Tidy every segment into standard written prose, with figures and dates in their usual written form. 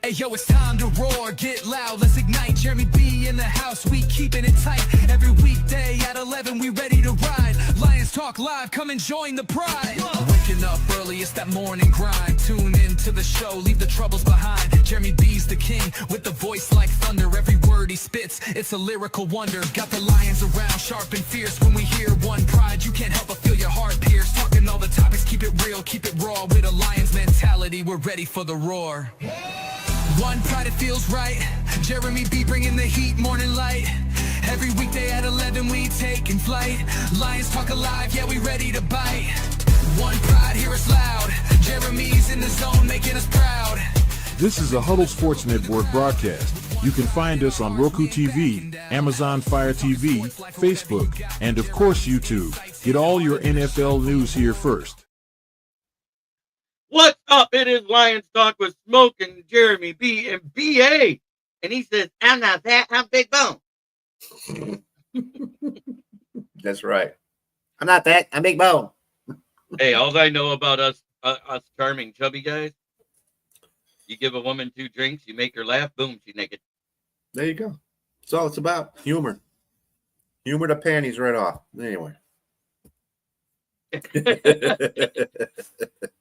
Hey yo, it's time to roar, get loud, let's ignite. Jeremy B in the house, we keeping it tight. Every weekday at 11, we ready to ride. Lions Talk Live, come and join the pride. Waking up early, it's that morning grind. Tune in to the show, leave the troubles behind. Jeremy B's the king, with the voice like thunder. Every word he spits, it's a lyrical wonder. Got the lions around, sharp and fierce. When we hear one pride, you can't help but feel your heart pierce. Talking all the topics, keep it real, keep it raw. With a lion's mentality, we're ready for the roar. One pride, it feels right. Jeremy B bringing the heat, morning light. Every weekday at 11 we taking flight. Lions Talk Alive, yeah, we ready to bite. One pride, hear us loud. Jeremy's in the zone, making us proud. This is a Huddle Sports Network broadcast. You can find us on Roku TV, Amazon Fire TV, Facebook, and of course YouTube. Get all your NFL news here first. What's up? It is Lions Talk with Smoke and Jeremy B and BA. And he says, I'm not that, I'm Big Bone. That's right. I'm not that, I'm Big Bone. Hey, all I know about us charming chubby guys, you give a woman 2 drinks, you make her laugh, boom, she's naked. There you go. That's all it's about. Humor. Humor the panties right off. Anyway.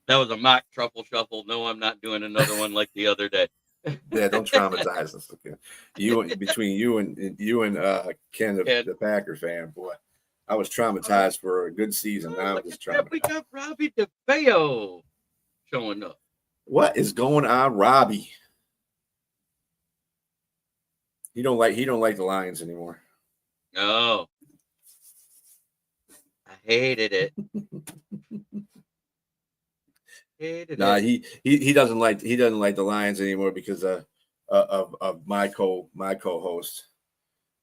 That was a mock truffle shuffle. No, I'm not doing another one like the other day. Yeah, don't traumatize us. Okay. Between you and Ken, the Packer fan, boy, I was traumatized for a good season. Now I'm just traumatized. We got Robbie DeFeo showing up. What is going on, Robbie? He don't like the Lions anymore. No. I hated it. He doesn't like the Lions anymore because of my co-host.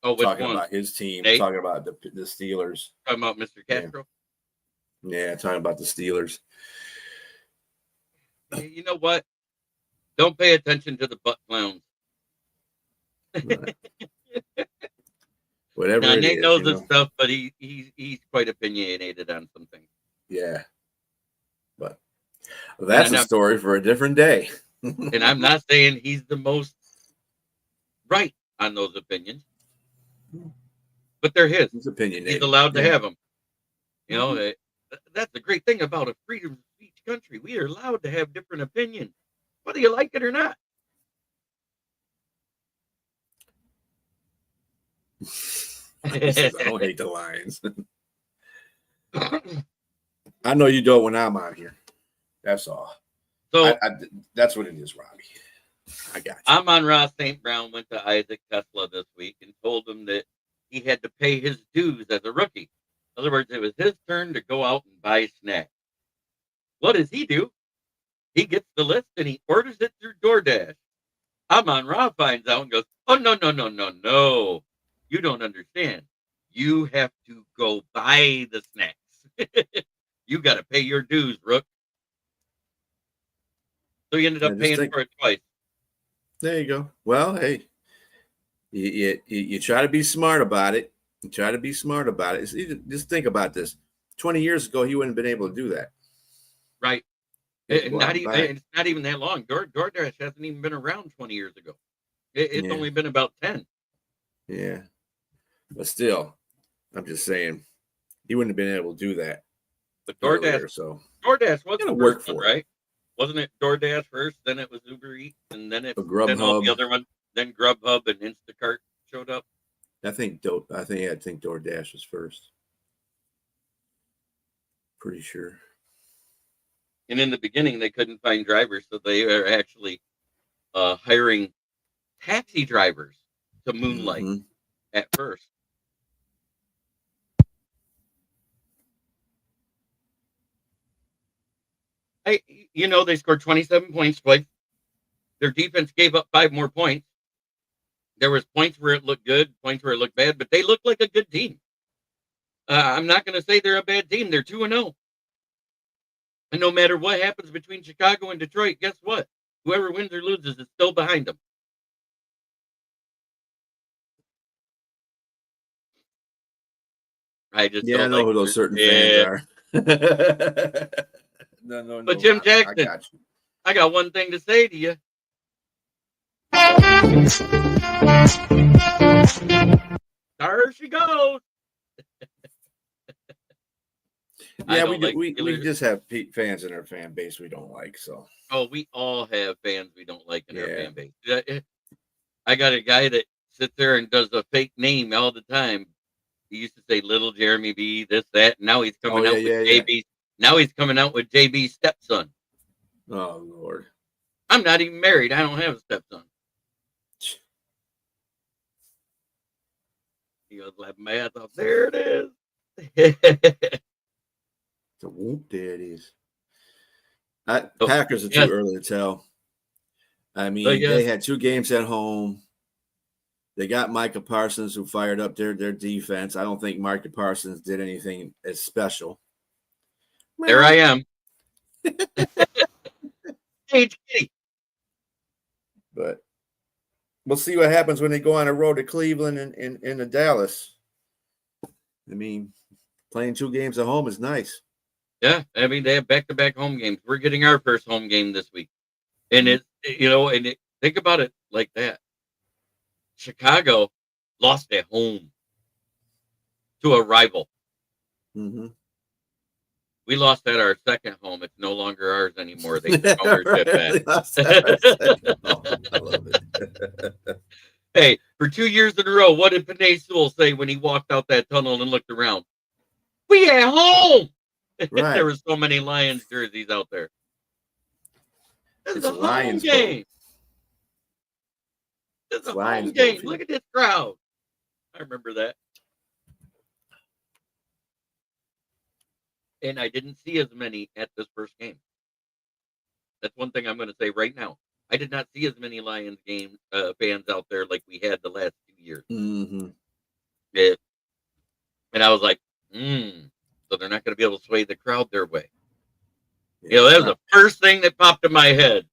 Oh, talking about his team, Nate? Talking about the Steelers. Talking about Mr. Castro. Yeah, talking about the Steelers. You know what? Don't pay attention to the butt clowns. Whatever. Now, Nate knows this stuff, but he's quite opinionated on some things. Yeah, but that's a story for a different day. And I'm not saying he's the most right on those opinions, but they're his. His opinion. He's allowed to have them. You know, that's the great thing about a freedom of speech country. We are allowed to have different opinions, whether you like it or not. I don't hate the Lions. I know you don't when I'm out here. That's all. So that's what it is, Robbie. I got you. I'm on Ross St. Brown, went to Isaac Tesla this week and told him that he had to pay his dues as a rookie. In other words, it was his turn to go out and buy snacks. What does he do? He gets the list and he orders it through DoorDash. I'm on Raw finds out and goes, oh, no. You don't understand. You have to go buy the snacks. You got to pay your dues, Rook. So he ended up paying for it twice. There you go. Well, hey, you try to be smart about it. You try to be smart about it. Just think about this. 20 years ago, he wouldn't have been able to do that. Right. It's not even that long. DoorDash hasn't even been around 20 years ago. It's only been about 10. Yeah. But still, I'm just saying, he wouldn't have been able to do that. But DoorDash wasn't going to work for it, right? Wasn't it DoorDash first, then it was Uber Eats, and then Grubhub. All the other one, then Grubhub and Instacart showed up? I think DoorDash was first. Pretty sure. And in the beginning, they couldn't find drivers, so they were actually hiring taxi drivers to moonlight at first. They scored 27 points twice. Their defense gave up 5 more points. There was points where it looked good, points where it looked bad, but they looked like a good team. I'm not going to say they're a bad team. They're 2-0. And no matter what happens between Chicago and Detroit, guess what? Whoever wins or loses is still behind them. I know who those certain fans are. No. But Jim Jackson, I got you. I got one thing to say to you. There she goes. Yeah, we just have fans in our fan base we don't like. So. Oh, we all have fans we don't like in our Yeah. fan base. I got a guy that sits there and does a fake name all the time. He used to say Little Jeremy B, this, that. And now he's coming out with JB. Now he's coming out with JB's stepson. Oh, Lord. I'm not even married. I don't have a stepson. He goes, like, math up. There it is. So, whoop, there it is. Packers are too early to tell. I mean, they had 2 games at home. They got Micah Parsons, who fired up their defense. I don't think Micah Parsons did anything as special. There I am. Hey, kitty. But we'll see what happens when they go on a road to Cleveland and to Dallas. I mean, playing 2 games at home is nice. Yeah, I mean, they have back-to-back home games. We're getting our first home game this week. And think about it like that. Chicago lost at home to a rival. Mm-hmm. We lost at our second home. It's no longer ours anymore. They took ownership back. I love it. Hey, for 2 years in a row, what did Panay Sewell say when he walked out that tunnel and looked around? We at home. Right. There were so many Lions jerseys out there. This is a Lions game. This is a home game. Look at this crowd. I remember that. And I didn't see as many at this first game. That's one thing I'm going to say right now. I did not see as many Lions fans out there like we had the last 2 years. Mm-hmm. And I was like, so they're not going to be able to sway the crowd their way. Yeah, that was the first thing that popped in my head.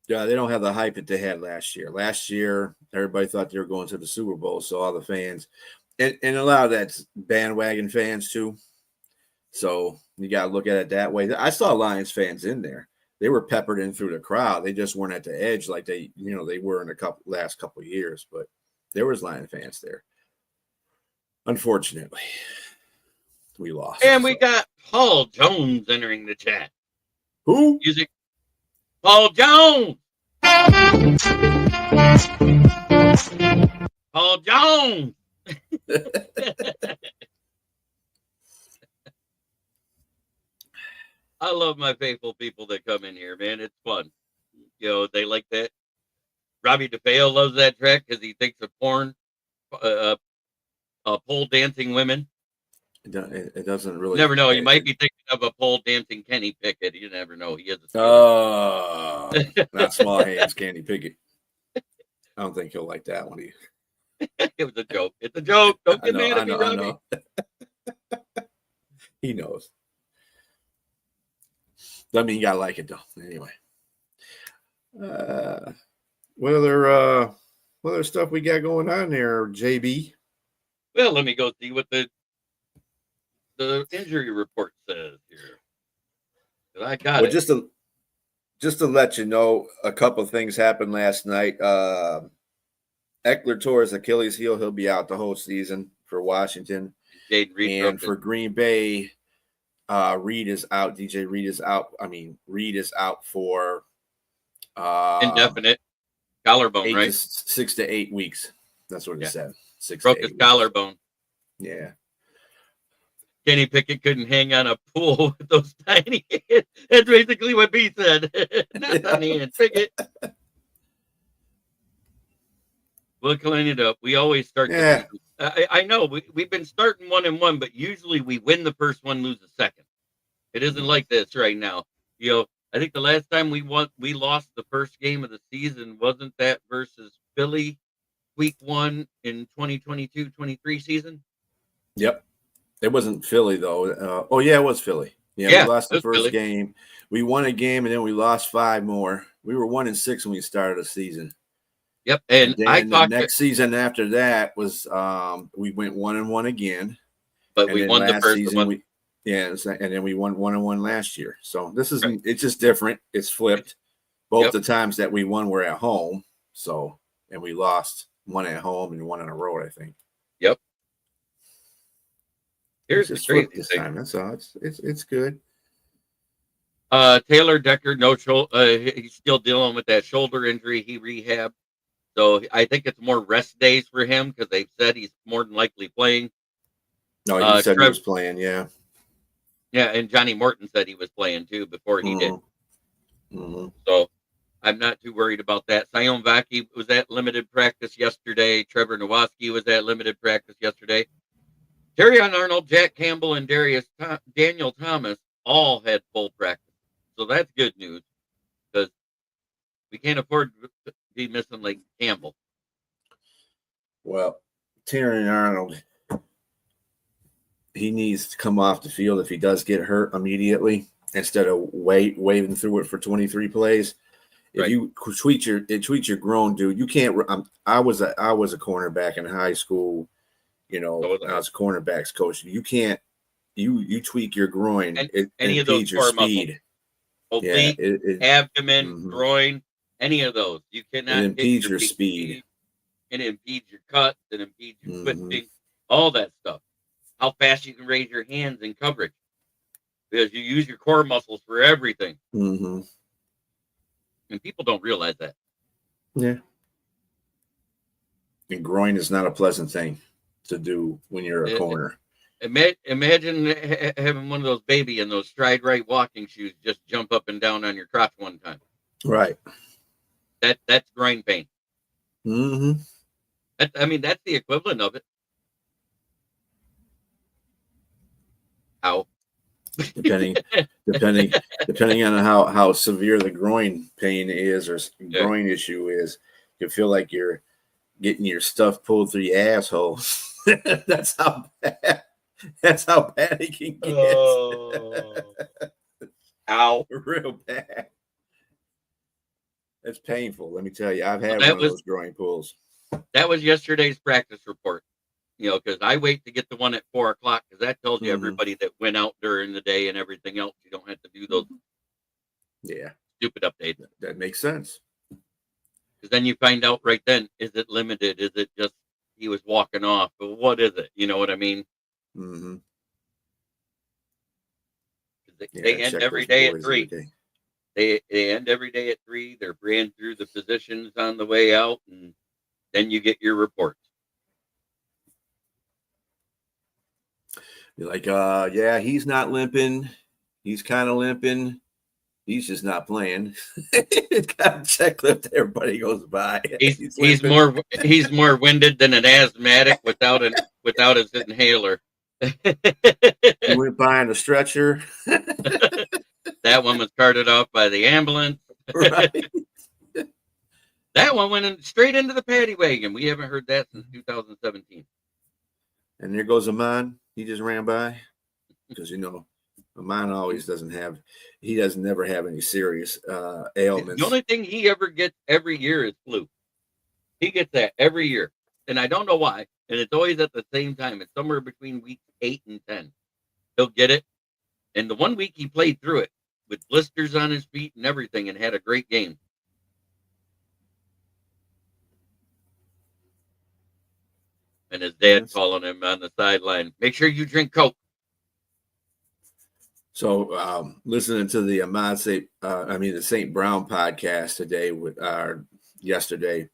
Yeah, they don't have the hype that they had last year. Last year, everybody thought they were going to the Super Bowl, so all the fans, and a lot of that's bandwagon fans too. So you got to look at it that way. I saw Lions fans in there. They were peppered in through the crowd. They just weren't at the edge like they were in the last couple of years. But there was Lion fans there. Unfortunately, we lost. And we got Paul Jones entering the chat. Who? Music. Paul Jones. Paul Jones. I love my faithful people that come in here, man. It's fun. They like that. Robbie DeFeo loves that track because he thinks of porn, pole dancing women. It doesn't really. You never know. You might be thinking of a pole dancing Kenny Pickett. You never know. He has a not small hands, Kenny Pickett. I don't think he'll like that one either. It was a joke. It's a joke. Don't get mad at me, Robbie. I know. He knows. Doesn't mean you gotta like it though. Anyway, what other stuff we got going on there, JB? Well, let me go see what the injury report says here. I got it. Just to let you know, a couple of things happened last night. Eckler tore his Achilles heel. He'll be out the whole season for Washington. And for Green Bay, Reed is out. DJ Reed is out. Reed is out for indefinite collarbone, right? 6 to 8 weeks. That's what it said. Broke his collarbone. Yeah. Kenny Pickett couldn't hang on a pool with those tiny hands. That's basically what B said. Not tiny hands, Pickett. We'll clean it up. We always start. Yeah. I know we've been starting 1-1, but usually we win the first one, lose the second. It isn't like this right now. I think the last time we lost the first game of the season. Wasn't that versus Philly week 1 in 2022-23 season? Yep. It wasn't Philly though. It was Philly. Yeah, we lost the first game. We won a game and then we lost 5 more. We were 1-6 when we started the season. Yep, and the next season after that was we went 1-1 again, but we won the first season, one. And then we won 1-1 last year. So this is It's just different. It's flipped. Both the times that we won were at home. So, and we lost one at home and one on the road, I think. Yep. Here's the crazy this thing. time. That's all. It's good. Taylor Decker, no shoulder. He's still dealing with that shoulder injury. He rehabbed. So I think it's more rest days for him because they've said he's more than likely playing. No, he said he was playing, yeah. Yeah, and Johnny Morton said he was playing too before he did. Mm-hmm. So I'm not too worried about that. Sion Vaki was at limited practice yesterday. Trevor Nowaski was at limited practice yesterday. Terrion Arnold, Jack Campbell, and Daniel Thomas all had full practice. So that's good news because we can't afford to be missing like Campbell. Well, Terrion Arnold, he needs to come off the field if he does get hurt immediately instead of waving through it for 23 plays. If you tweak your groin, dude, you can't. I was a cornerback in high school. You know, I was a cornerbacks coach. You can't. You tweak your groin. It any of those your speed. Oblique, abdomen, groin, any of those. You cannot. It impedes your speed. It impedes your cuts. It impedes your twisting. All that stuff. How fast you can raise your hands in coverage because you use your core muscles for everything. Mm-hmm. And people don't realize that. Yeah. And groin is not a pleasant thing to do when you're a corner. Imagine having one of those baby in those stride right walking shoes just jump up and down on your crotch one time. Right. That's groin pain. Mm-hmm. That's the equivalent of it. How? depending on how severe the groin pain is or groin issue is, you feel like you're getting your stuff pulled through your asshole. That's how bad it can get. Oh. Ow. Real bad. It's painful, let me tell you. I've had one of those groin pulls. That was yesterday's practice report. You know, because I wait to get the one at 4:00 because that tells you everybody that went out during the day and everything else. You don't have to do those stupid updates. That makes sense. Because then you find out right then, is it limited? Is it just he was walking off? But what is it? You know what I mean? Mm-hmm. They end every day at 3. They end every day at 3. They're ran through the positions on the way out, and then you get your reports. You're like, yeah, he's not limping. He's kind of limping. He's just not playing. It's got a checklist everybody goes by. He's more winded than an asthmatic without his inhaler. He went by on a stretcher. That one was carted off by the ambulance. Right. That one went straight into the paddy wagon. We haven't heard that since 2017. And there goes Aman. He just ran by because, you know, Aman always doesn't never have any serious ailments. The only thing he ever gets every year is flu. He gets that every year. And I don't know why. And it's always at the same time. It's somewhere between weeks 8 and 10. He'll get it. And the one week he played through it with blisters on his feet and everything and had a great game. And his dad calling him on the sideline, make sure you drink Coke. So listening to the the St. Brown podcast today yesterday,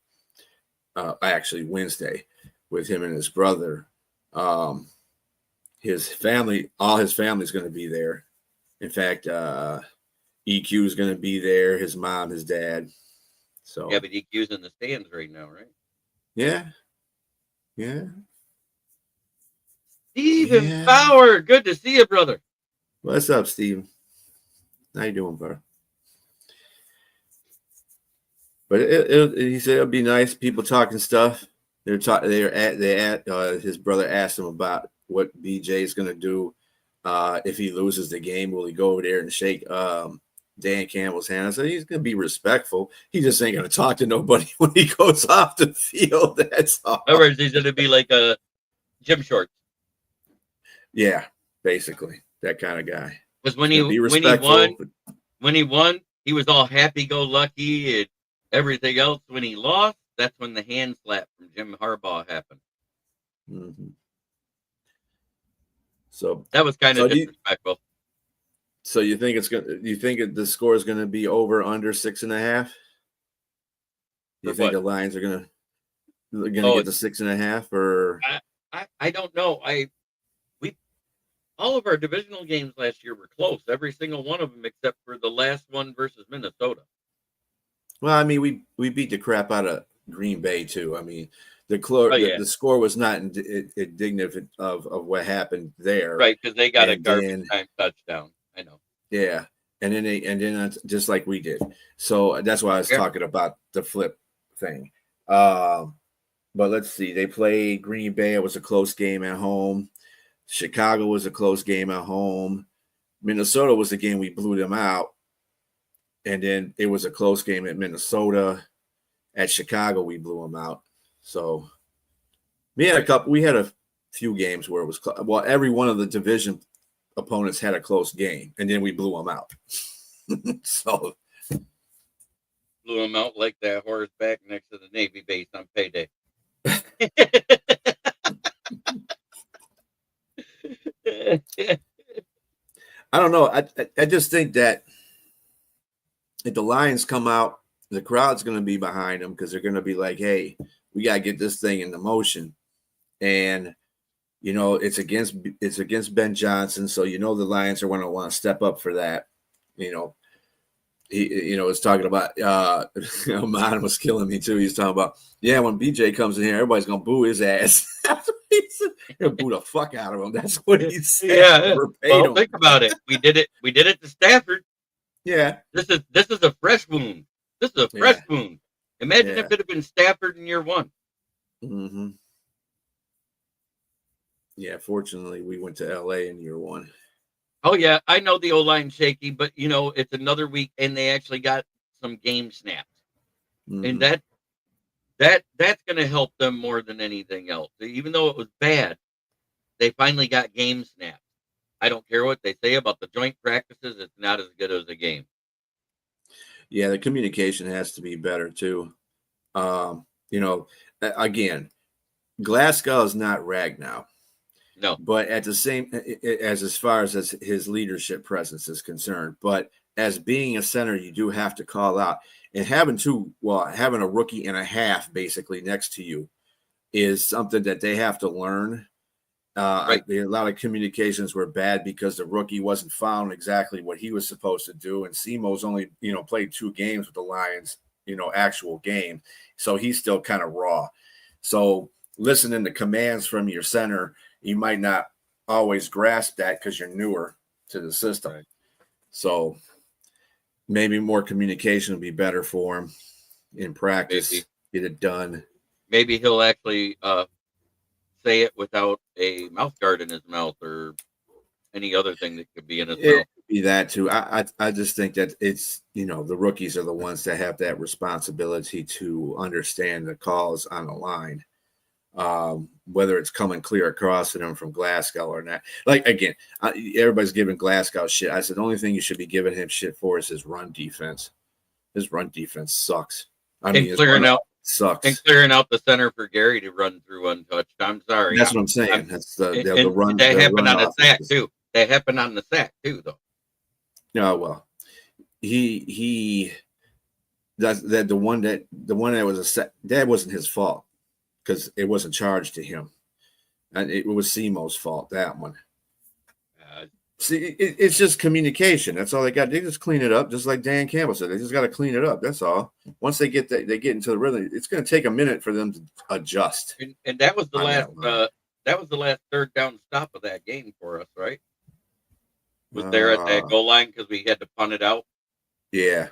actually Wednesday, with him and his brother. All his family's going to be there. In fact, EQ is going to be there. His mom, his dad. So yeah, but EQ's in the stands right now, right? Yeah. Yeah. Steven Bauer, good to see you, brother. What's up, Steven? How you doing, bro? But he said it'll be nice. People talking stuff. His brother asked him about what BJ is going to do if he loses the game. Will he go over there and shake Dan Campbell's hand? I said he's going to be respectful. He just ain't going to talk to nobody when he goes off the field. That's all. In other words, he's going to be like a gym shorts. Yeah, basically that kind of guy. Because when he won, he was all happy-go-lucky and everything else. When he lost, that's when the hand slap from Jim Harbaugh happened. Mm-hmm. So that was kind of disrespectful. So you think the score is gonna be over under 6.5? You think the Lions are gonna get the 6.5, or I don't know. All of our divisional games last year were close. Every single one of them, except for the last one versus Minnesota. Well, I mean, we beat the crap out of Green Bay too. I mean, the score was not indicative of what happened there, right? Because they got a garbage time touchdown. I know. Yeah, and then just like we did. So that's why I was talking about the flip thing. But let's see. They played Green Bay. It was a close game at home. Chicago was a close game at home. Minnesota was the game we blew them out. And then it was a close game at Minnesota. At Chicago, we blew them out. So we had a few games where it was well, every one of the division opponents had a close game, and then we blew them out. So blew them out like that horse back next to the Navy base on payday. I don't know. I just think that if the Lions come out, the crowd's going to be behind them because they're going to be like, hey, we got to get this thing into motion. And, you know, it's against Ben Johnson. So, you know, the Lions are going to want to step up for that. You know, he was talking about, Amon was killing me too. He's talking about, when BJ comes in here, everybody's going to boo his ass. He'll boo the fuck out of him. That's what he said. Yeah. Well, think about it. We did it to Stafford. Yeah. This is a fresh wound. This is a fresh wound. Imagine if it had been Stafford in year one. Mm-hmm. Yeah, fortunately, we went to LA in year one. Oh, yeah. I know the O-line's shaky, but, you know, it's another week, and they actually got some game snaps. Mm-hmm. And that's going to help them more than anything else. Even though it was bad, they finally got game snaps. I don't care what they say about the joint practices. It's not as good as a game. Yeah, the communication has to be better, too. You know, again, Glasgow is not Ragnow. No. But at the same as far as his leadership presence is concerned, but as being a center, you do have to call out. And having a rookie and a half basically next to you is something that they have to learn. Right. A lot of communications were bad because the rookie wasn't found exactly what he was supposed to do. And Simo's only, played 2 games with the Lions, actual game. So he's still kind of raw. So listening to commands from your center, you might not always grasp that because you're newer to the system. Right. So maybe more communication will be better for him in practice. Maybe. Get it done. Maybe he'll actually say it without a mouth guard in his mouth or any other thing that could be in his mouth. Be that too. I just think that it's, the rookies are the ones that have that responsibility to understand the calls on the line. Whether it's coming clear across to them from Glasgow or not. Like, again, everybody's giving Glasgow shit. I said the only thing you should be giving him shit for is his run defense. His run defense sucks. Clearing out the center for Gary to run through untouched. I'm sorry. That's what I'm saying. That's the run. That happened on the sack too. That happened on the sack too, though. No, well, he the one that was a sack, that wasn't his fault. Because it wasn't charged to him. And it was Simo's fault, that one. See, it's just communication. That's all they got. They just clean it up, just like Dan Campbell said. They just got to clean it up. That's all. Once they get into the rhythm, it's going to take a minute for them to adjust. And that was the last third down stop of that game for us, right? Was there at that goal line because we had to punt it out? Yeah.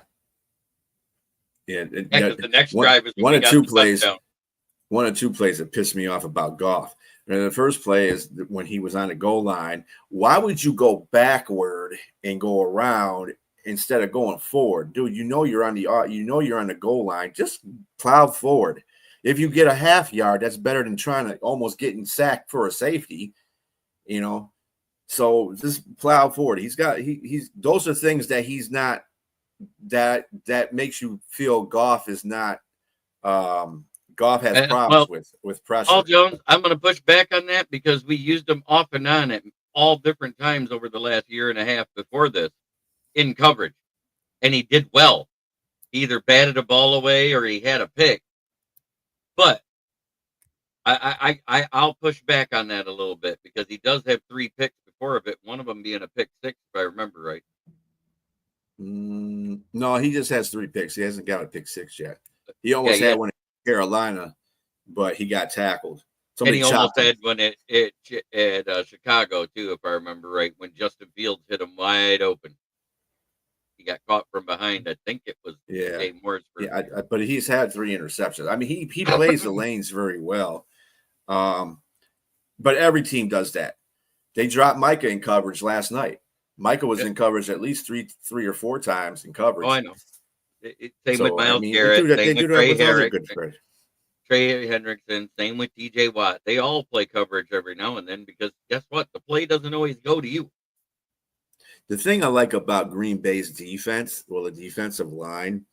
Yeah. The next drive is one or two plays. One or two plays that pissed me off about Goff. And the first play is when he was on the goal line. Why would you go backward and go around instead of going forward? Dude, you're on the goal line. Just plow forward. If you get a half yard, that's better than trying to almost getting sacked for a safety, So just plow forward. He's those are things that he's not that makes you feel Goff is not Goff has Well, problems with pressure. Paul Jones, I'm going to push back on that because we used him off and on at all different times over the last year and a half before this in coverage, and he did well. He either batted a ball away or he had a pick. But I'll push back on that a little bit because he does have 3 picks before of it, one of them being a pick 6, if I remember right. No, he just has 3 picks. He hasn't got a pick 6 yet. He almost had one in Carolina, but he got tackled. Somebody and he almost had one at Chicago, too, if I remember right, when Justin Fields hit him wide open. He got caught from behind. I think it was Dave Moore's first. Yeah, but he's had 3 interceptions. I mean, he plays the lanes very well. But every team does that. They dropped Micah in coverage last night. Micah was in coverage at least three or 4 times in coverage. Oh, I know. Same with Myles Garrett. Same with Trey Hendrickson. Trey Hendrickson. Same with TJ Watt. They all play coverage every now and then because guess what? The play doesn't always go to you. The thing I like about Green Bay's defense, well, the defensive line,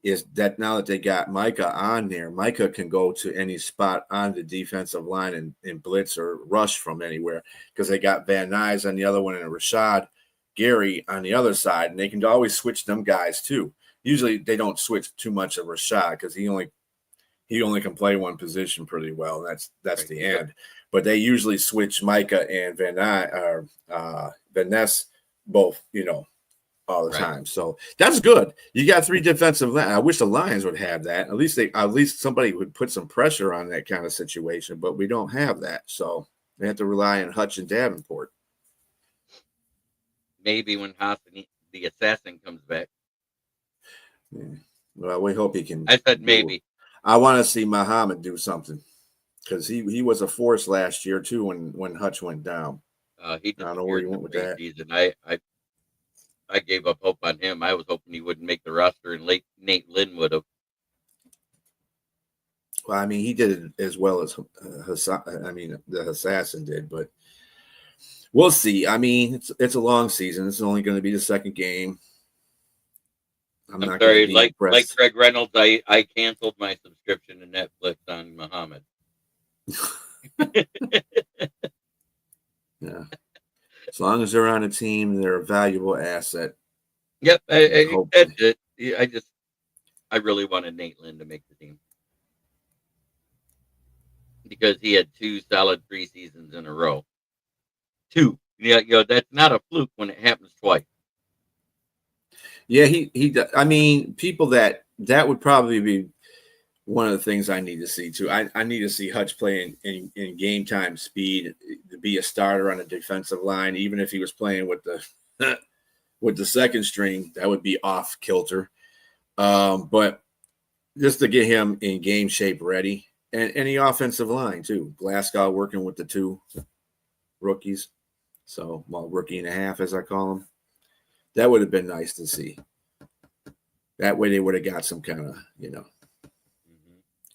is that now that they got Micah on there, Micah can go to any spot on the defensive line and blitz or rush from anywhere because they got Van Nuys on the other one and Rashad Gary on the other side, and they can always switch them guys too. Usually they don't switch too much of Rashad because he only can play one position pretty well. And that's the end. But they usually switch Micah and Van Ness both, all the time. So that's good. You got 3 defensive line. I wish the Lions would have that. At least somebody would put some pressure on that kind of situation, but we don't have that. So they have to rely on Hutch and Davenport. Maybe when Hassan, the assassin, comes back. Yeah. Well, we hope he can. I said maybe. I want to see Muhammad do something because he was a force last year too when Hutch went down. I don't know where he went with that. Season. I gave up hope on him. I was hoping he wouldn't make the roster, and Nate Lynn would have. Well, I mean, he did it as well as the assassin did, but we'll see. I mean, it's a long season. It's only going to be the 2nd game. I'm not sorry, like Craig Reynolds, I canceled my subscription to Netflix on Muhammad. Yeah. As long as they're on a team, they're a valuable asset. Yep, that's it. I really wanted Nate Lynn to make the team because he had 2 solid preseasons in a row. 2, that's not a fluke when it happens twice. Yeah, he. I mean, people that would probably be one of the things I need to see too. I need to see Hutch play in game time speed to be a starter on a defensive line, even if he was playing with the 2nd string. That would be off kilter. But just to get him in game shape ready, and the offensive line too. Glasgow working with the 2 rookies, so rookie and a half as I call them. That would have been nice to see. That way they would have got some kind of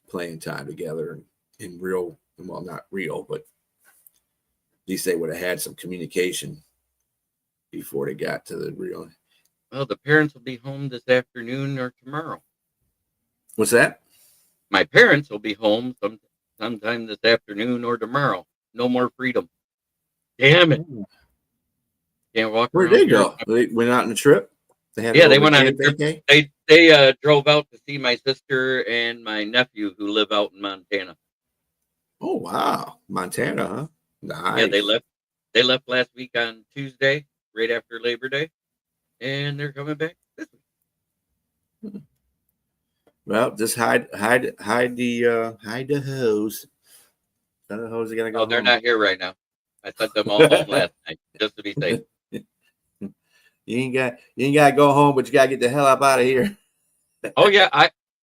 playing time together in real, well, not real, but at least they would have had some communication before they got to the real. Well, the parents will be home this afternoon or tomorrow. What's that? My parents will be home sometime this afternoon or tomorrow. No more freedom. Damn it. Can't walk. Where did they go? They went out on a trip? They went on a trip. They drove out to see my sister and my nephew who live out in Montana. Oh, wow. Montana, huh? Nice. Yeah, they left last week on Tuesday, right after Labor Day, and they're coming back this week. Well, just hide the hose. The hose are gonna go. Oh, they're not here right now. I sent them all home last night just to be safe. You ain't got to go home, but you got to get the hell up out of here. Oh yeah,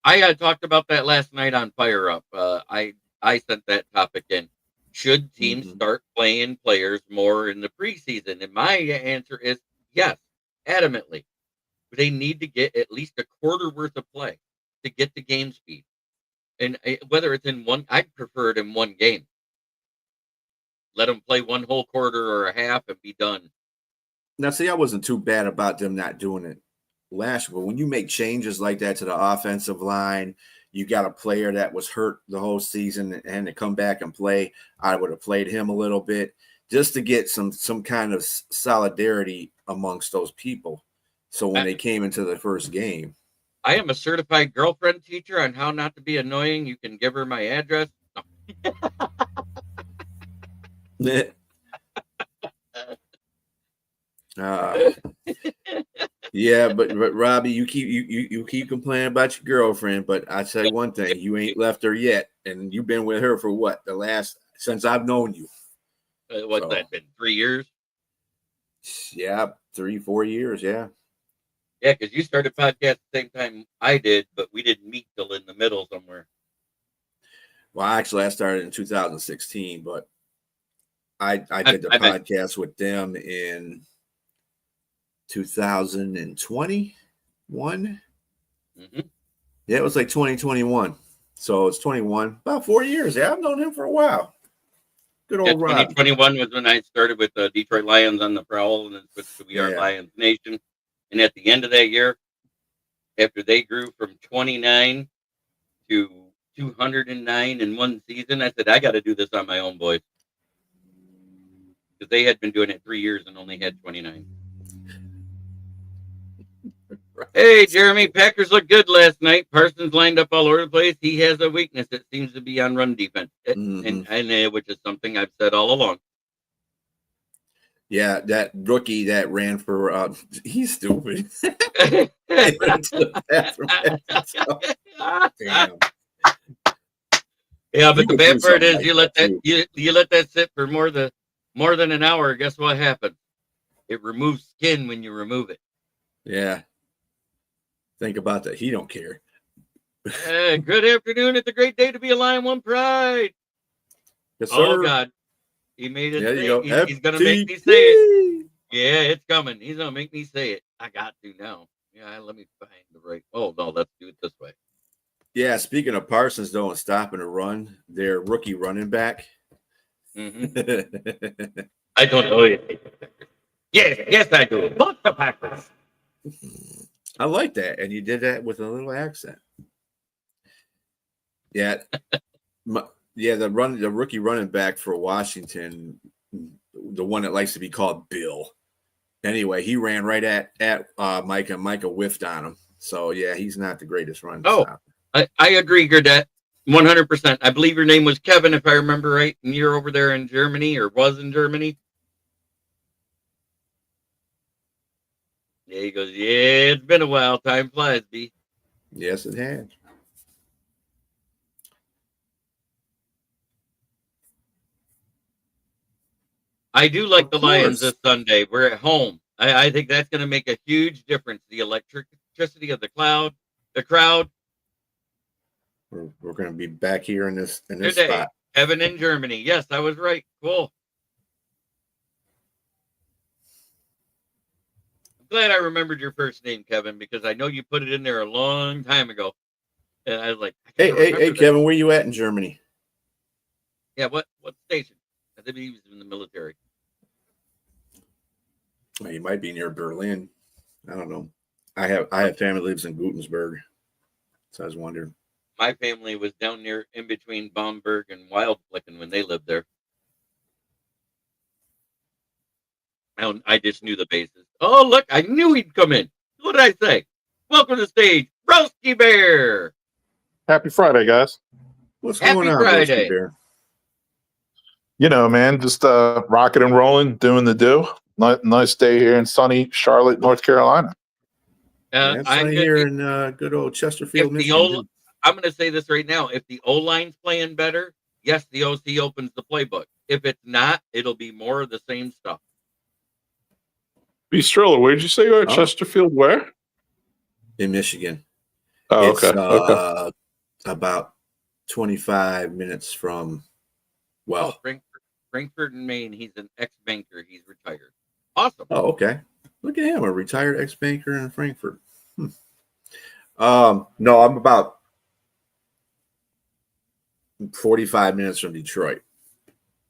I talked about that last night on Fire Up. I sent that topic in. Should teams start playing players more in the preseason? And my answer is yes, adamantly. They need to get at least a quarter worth of play to get the game speed. And whether it's in one, I'd prefer it in one game. Let them play one whole quarter or a half and be done. Now, see, I wasn't too bad about them not doing it last year. But when you make changes like that to the offensive line, you got a player that was hurt the whole season and to come back and play. I would have played him a little bit just to get some kind of solidarity amongst those people. So when they came into the first game. I am a certified girlfriend teacher on how not to be annoying. You can give her my address. No. Yeah, but Robbie, you keep complaining about your girlfriend, but I say one thing: you ain't left her yet, and you've been with her for what since I've known you. What's that been? 3 years? Yeah, 3-4 years. Yeah. Yeah, because you started podcast the same time I did, but we didn't meet till in the middle somewhere. Well, actually, I started in 2016, but I did the podcast with them in 2021. Mm-hmm. Yeah, it was like 2021. So it's 21, about 4 years. Yeah, I've known him for a while. Good old Rob. 2021 was when I started with the Detroit Lions on the prowl, and then switched to We Are Lions Nation. And at the end of that year, after they grew from 29 to 209 in one season, I said, I got to do this on my own, boys. Because they had been doing it 3 years and only had 29. Hey, Jeremy, Packers look good last night. Parsons lined up all over the place. He has a weakness. It seems to be on run defense, and which is something I've said all along. Yeah, that rookie that ran for he's stupid. Damn. Yeah, but the bad part is you let that sit for more than an hour. Guess what happens? It removes skin when you remove it. Yeah. Think about that. He don't care. Good afternoon. It's a great day to be a Lion One Pride. Yes, sir. Oh God, he made it. There you go. He's gonna make me say it. Yeah, it's coming. He's gonna make me say it. I got to now. Yeah, let me find the right. Oh no, let's do it this way. Yeah, speaking of Parsons, though, and stopping a run, their rookie running back. Mm-hmm. I don't know it. Yes, I do. Fuck the Packers. I like that, and you did that with a little accent. Yeah, the rookie running back for Washington, the one that likes to be called Bill. Anyway, he ran right at Micah, and Micah whiffed on him. So yeah, he's not the greatest running stopper. I agree, Gerdette, 100%. I believe your name was Kevin, if I remember right, and you're over there in Germany or was in Germany. Yeah, he goes, yeah, it's been a while. Time flies, B. Yes, it has. I do like the Lions this Sunday. We're at home. I think that's going to make a huge difference. The electricity of the crowd. We're going to be back here in this Today, spot. Kevin in Germany. Yes, I was right. Cool. I'm glad I remembered your first name, Kevin, because I know you put it in there a long time ago. And I was like, hey, Kevin, where you at in Germany? Yeah, what station? I think he was in the military. Well, you might be near Berlin. I don't know. I have family lives in Gutensburg, so I was wondering. My family was down near in between Bamberg and Wildflecken when they lived there. I just knew the bases. Oh, look, I knew he'd come in. What did I say? Welcome to the stage, Broski Bear. Happy Friday, guys. What's going on, Friday. Broski Bear? You know, man, just rocking and rolling, doing the do. Nice day here in sunny Charlotte, North Carolina. I'm here in good old Chesterfield, Michigan. I'm going to say this right now. If the O-line's playing better, yes, the OC opens the playbook. If it's not, it'll be more of the same stuff. B. Striller, where did you say you are? Chesterfield, where? In Michigan. Oh, it's, okay. About 25 minutes from, Frankfurt in Maine. He's an ex-banker. He's retired. Awesome. Oh, okay. Look at him, a retired ex-banker in Frankfurt. No, I'm about 45 minutes from Detroit.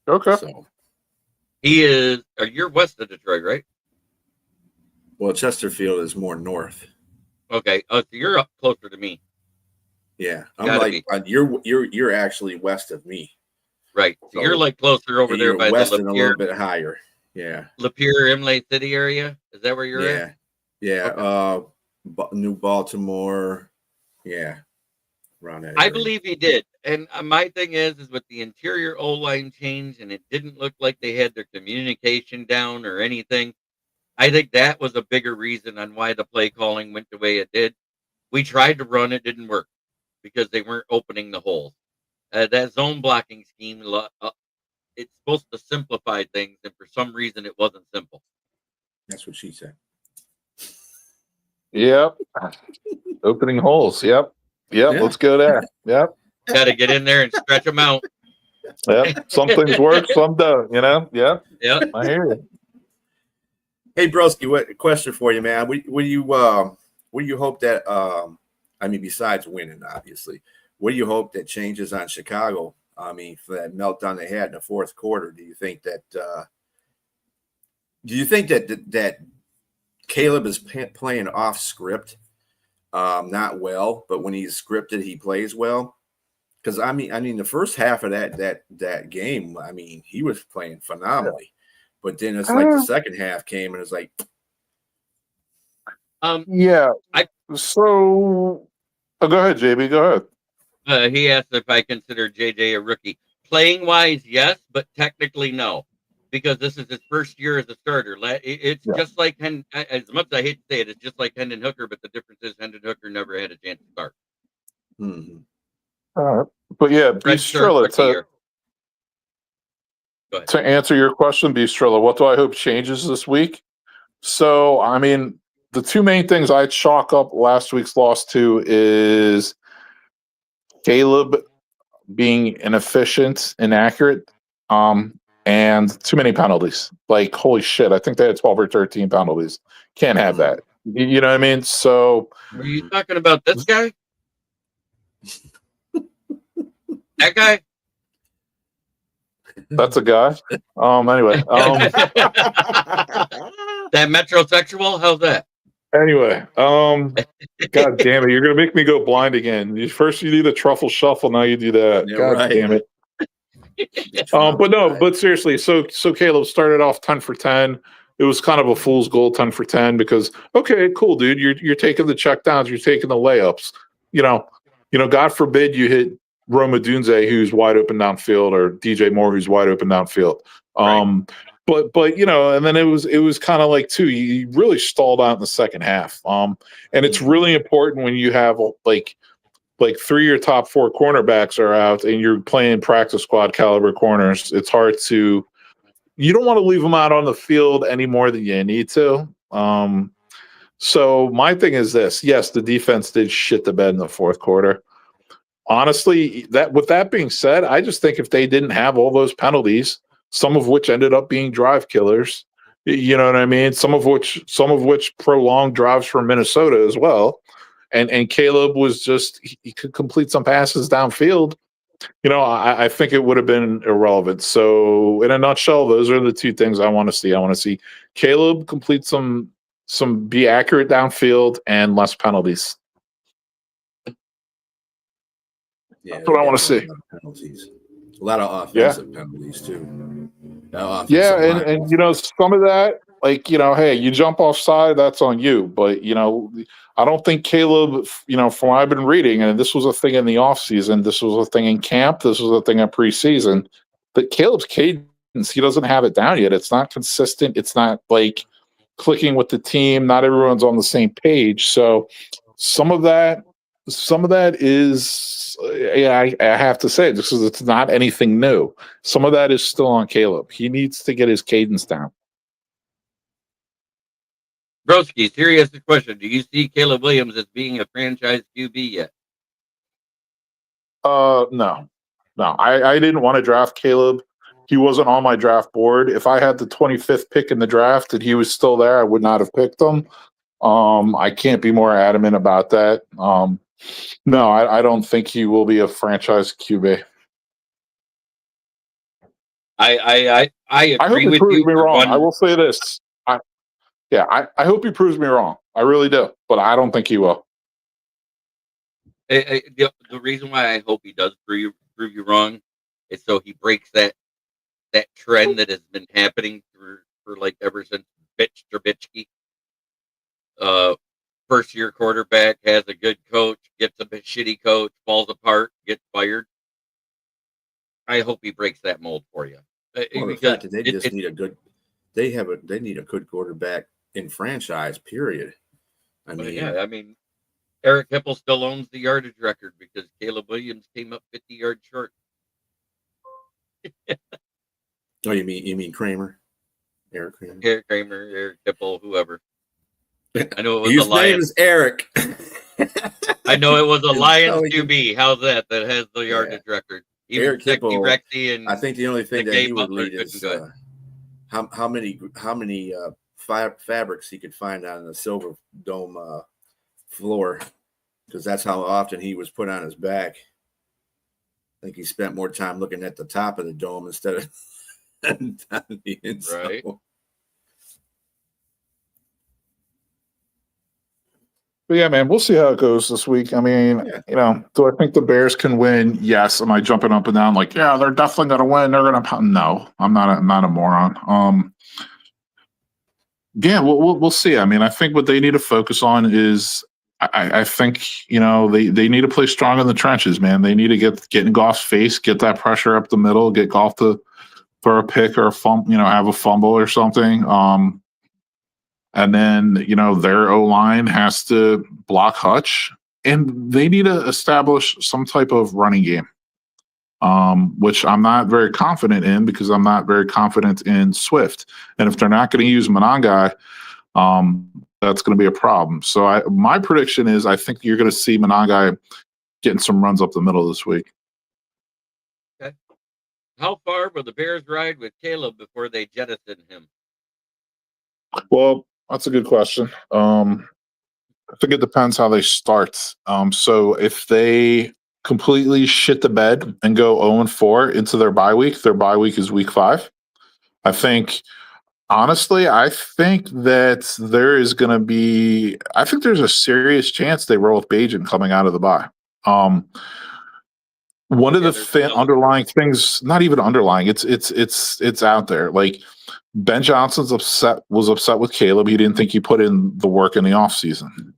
Okay. So he is. You're west of Detroit, right? Well, Chesterfield is more north. Okay. Oh, so you're up closer to me. Yeah, I'm Gotta like be. you're actually west of me. Right. So you're So like closer over there you're by the west and a little bit higher. Yeah, Lapeer, Imlay City area. Is that where you're at? yeah, yeah. Okay. New Baltimore. Yeah, around that I area. believe he did. And my thing is with the interior O line change, and it didn't look like they had their communication down or anything. I think that was a bigger reason on why the play calling went the way it did. We tried to run, it didn't work because they weren't opening the holes. That zone blocking scheme, it's supposed to simplify things, and for some reason, it wasn't simple. That's what she said. Yep. Opening holes. Yep. Yep. Yeah. Let's go there. Yep. Got to get in there and stretch them out. Yep. Some things work, some don't. Yep. Yep. I hear you. Hey, Broski, what question for you, man? What do you hope that I mean, besides winning, obviously, what do you hope that changes on Chicago? I mean, for that meltdown they had in the fourth quarter, do you think that that Caleb is playing off script, not well, but when he's scripted, he plays well? Because I mean, the first half of that game, I mean, he was playing phenomenally, but then it's like the second half came and it's like, yeah. So, go ahead, JB. Go ahead. He asked if I consider JJ a rookie. Playing wise, yes, but technically no, because this is his first year as a starter. It's just like as much as I hate to say it, it's just like Hendon Hooker, but the difference is Hendon Hooker never had a chance to start. mm-hmm. But yeah, Beastrilla, to answer your question, Beastrilla, what do I hope changes this week? So, I mean, the two main things I chalk up last week's loss to is Caleb being inefficient, inaccurate, and too many penalties. Like, holy shit, I think they had 12 or 13 penalties. Can't have that. You know what I mean? So, are you talking about this guy? That guy? That's a guy. Anyway. That metrosexual? How's that? Anyway, God damn it, you're gonna make me go blind again. First you do the truffle shuffle, now you do that. Yeah, God right. damn it. But seriously, so Caleb started off 10 for 10. It was kind of a fool's goal, 10 for 10, because okay, cool, dude. You're taking the checkdowns, you're taking the layups. You know, God forbid you hit Roma Dunze, who's wide open downfield, or DJ Moore, who's wide open downfield. Right. But and then it was kind of like too, you really stalled out in the second half. And it's really important when you have like 3 of your top 4 cornerbacks are out and you're playing practice squad caliber corners. It's hard to, you don't want to leave them out on the field any more than you need to. So my thing is this: yes, the defense did shit the bed in the fourth quarter. Honestly, with that being said, I just think if they didn't have all those penalties, some of which ended up being drive killers, you know what I mean? Some of which prolonged drives from Minnesota as well. And Caleb was just, he could complete some passes downfield. I think it would have been irrelevant. So in a nutshell, those are the two things I want to see. I want to see Caleb complete some be accurate downfield and less penalties. Yeah, that's what I want to see. Penalties. A lot of offensive penalties too. Yeah, and some of that, like, hey, you jump offside, that's on you. But I don't think Caleb, from what I've been reading, and this was a thing in the offseason, this was a thing in camp, this was a thing in preseason, that Caleb's cadence, he doesn't have it down yet. It's not consistent. It's not like clicking with the team. Not everyone's on the same page. So some of that is, I have to say, this is, it's not anything new. Some of that is still on Caleb. He needs to get his cadence down. Broski, serious question. Do you see Caleb Williams as being a franchise QB yet? No. I didn't want to draft Caleb. He wasn't on my draft board. If I had the 25th pick in the draft and he was still there, I would not have picked him. I can't be more adamant about that. No, I don't think he will be a franchise QB. I agree hope with proves you. Me wrong. I will say this. I hope he proves me wrong. I really do, but I don't think he will. The reason why I hope he does prove you wrong is so he breaks that trend that has been happening for like ever since Trubisky. First year quarterback has a good coach, gets a shitty coach, falls apart, gets fired. I hope he breaks that mold for you. Well, the fact that they just need a good, they need a good quarterback in franchise. Period. I mean, Eric Hipple still owns the yardage record because Caleb Williams came up 50 yards short. Oh, you mean Kramer? Eric Kramer? Eric Hipple, whoever. I know it was His a Lions. name is Eric. I know it was a Lions QB. How's that? That has the yardage record. Even Eric Hipple, Rexy and I think the only thing that he would lead is how many fabrics he could find on the Silver Dome floor, because that's how often he was put on his back. I think he spent more time looking at the top of the dome instead of on the inside. Right. But yeah, man, we'll see how it goes this week. I mean, do I think the Bears can win? Yes. Am I jumping up and down like, yeah, they're definitely going to win? They're going to. No, I'm not a moron. Yeah, we'll see. I mean, I think what they need to focus on is, I think they need to play strong in the trenches, man. They need to get in Goff's face, get that pressure up the middle, get Goff to throw a pick or have a fumble or something. And then, their O-line has to block Hutch, and they need to establish some type of running game, which I'm not very confident in because I'm not very confident in Swift. And if they're not going to use Monangai, that's going to be a problem. So my prediction is I think you're going to see Monangai getting some runs up the middle this week. Okay. How far will the Bears ride with Caleb before they jettison him? Well, that's a good question. I think it depends how they start. So if they completely shit the bed and go 0-4 into their bye week is week 5. I think that there's a serious chance they roll with Bajan coming out of the bye. One of the underlying things, not even underlying, it's out there. Like, Ben Johnson's was upset with Caleb. He didn't think he put in the work in the offseason.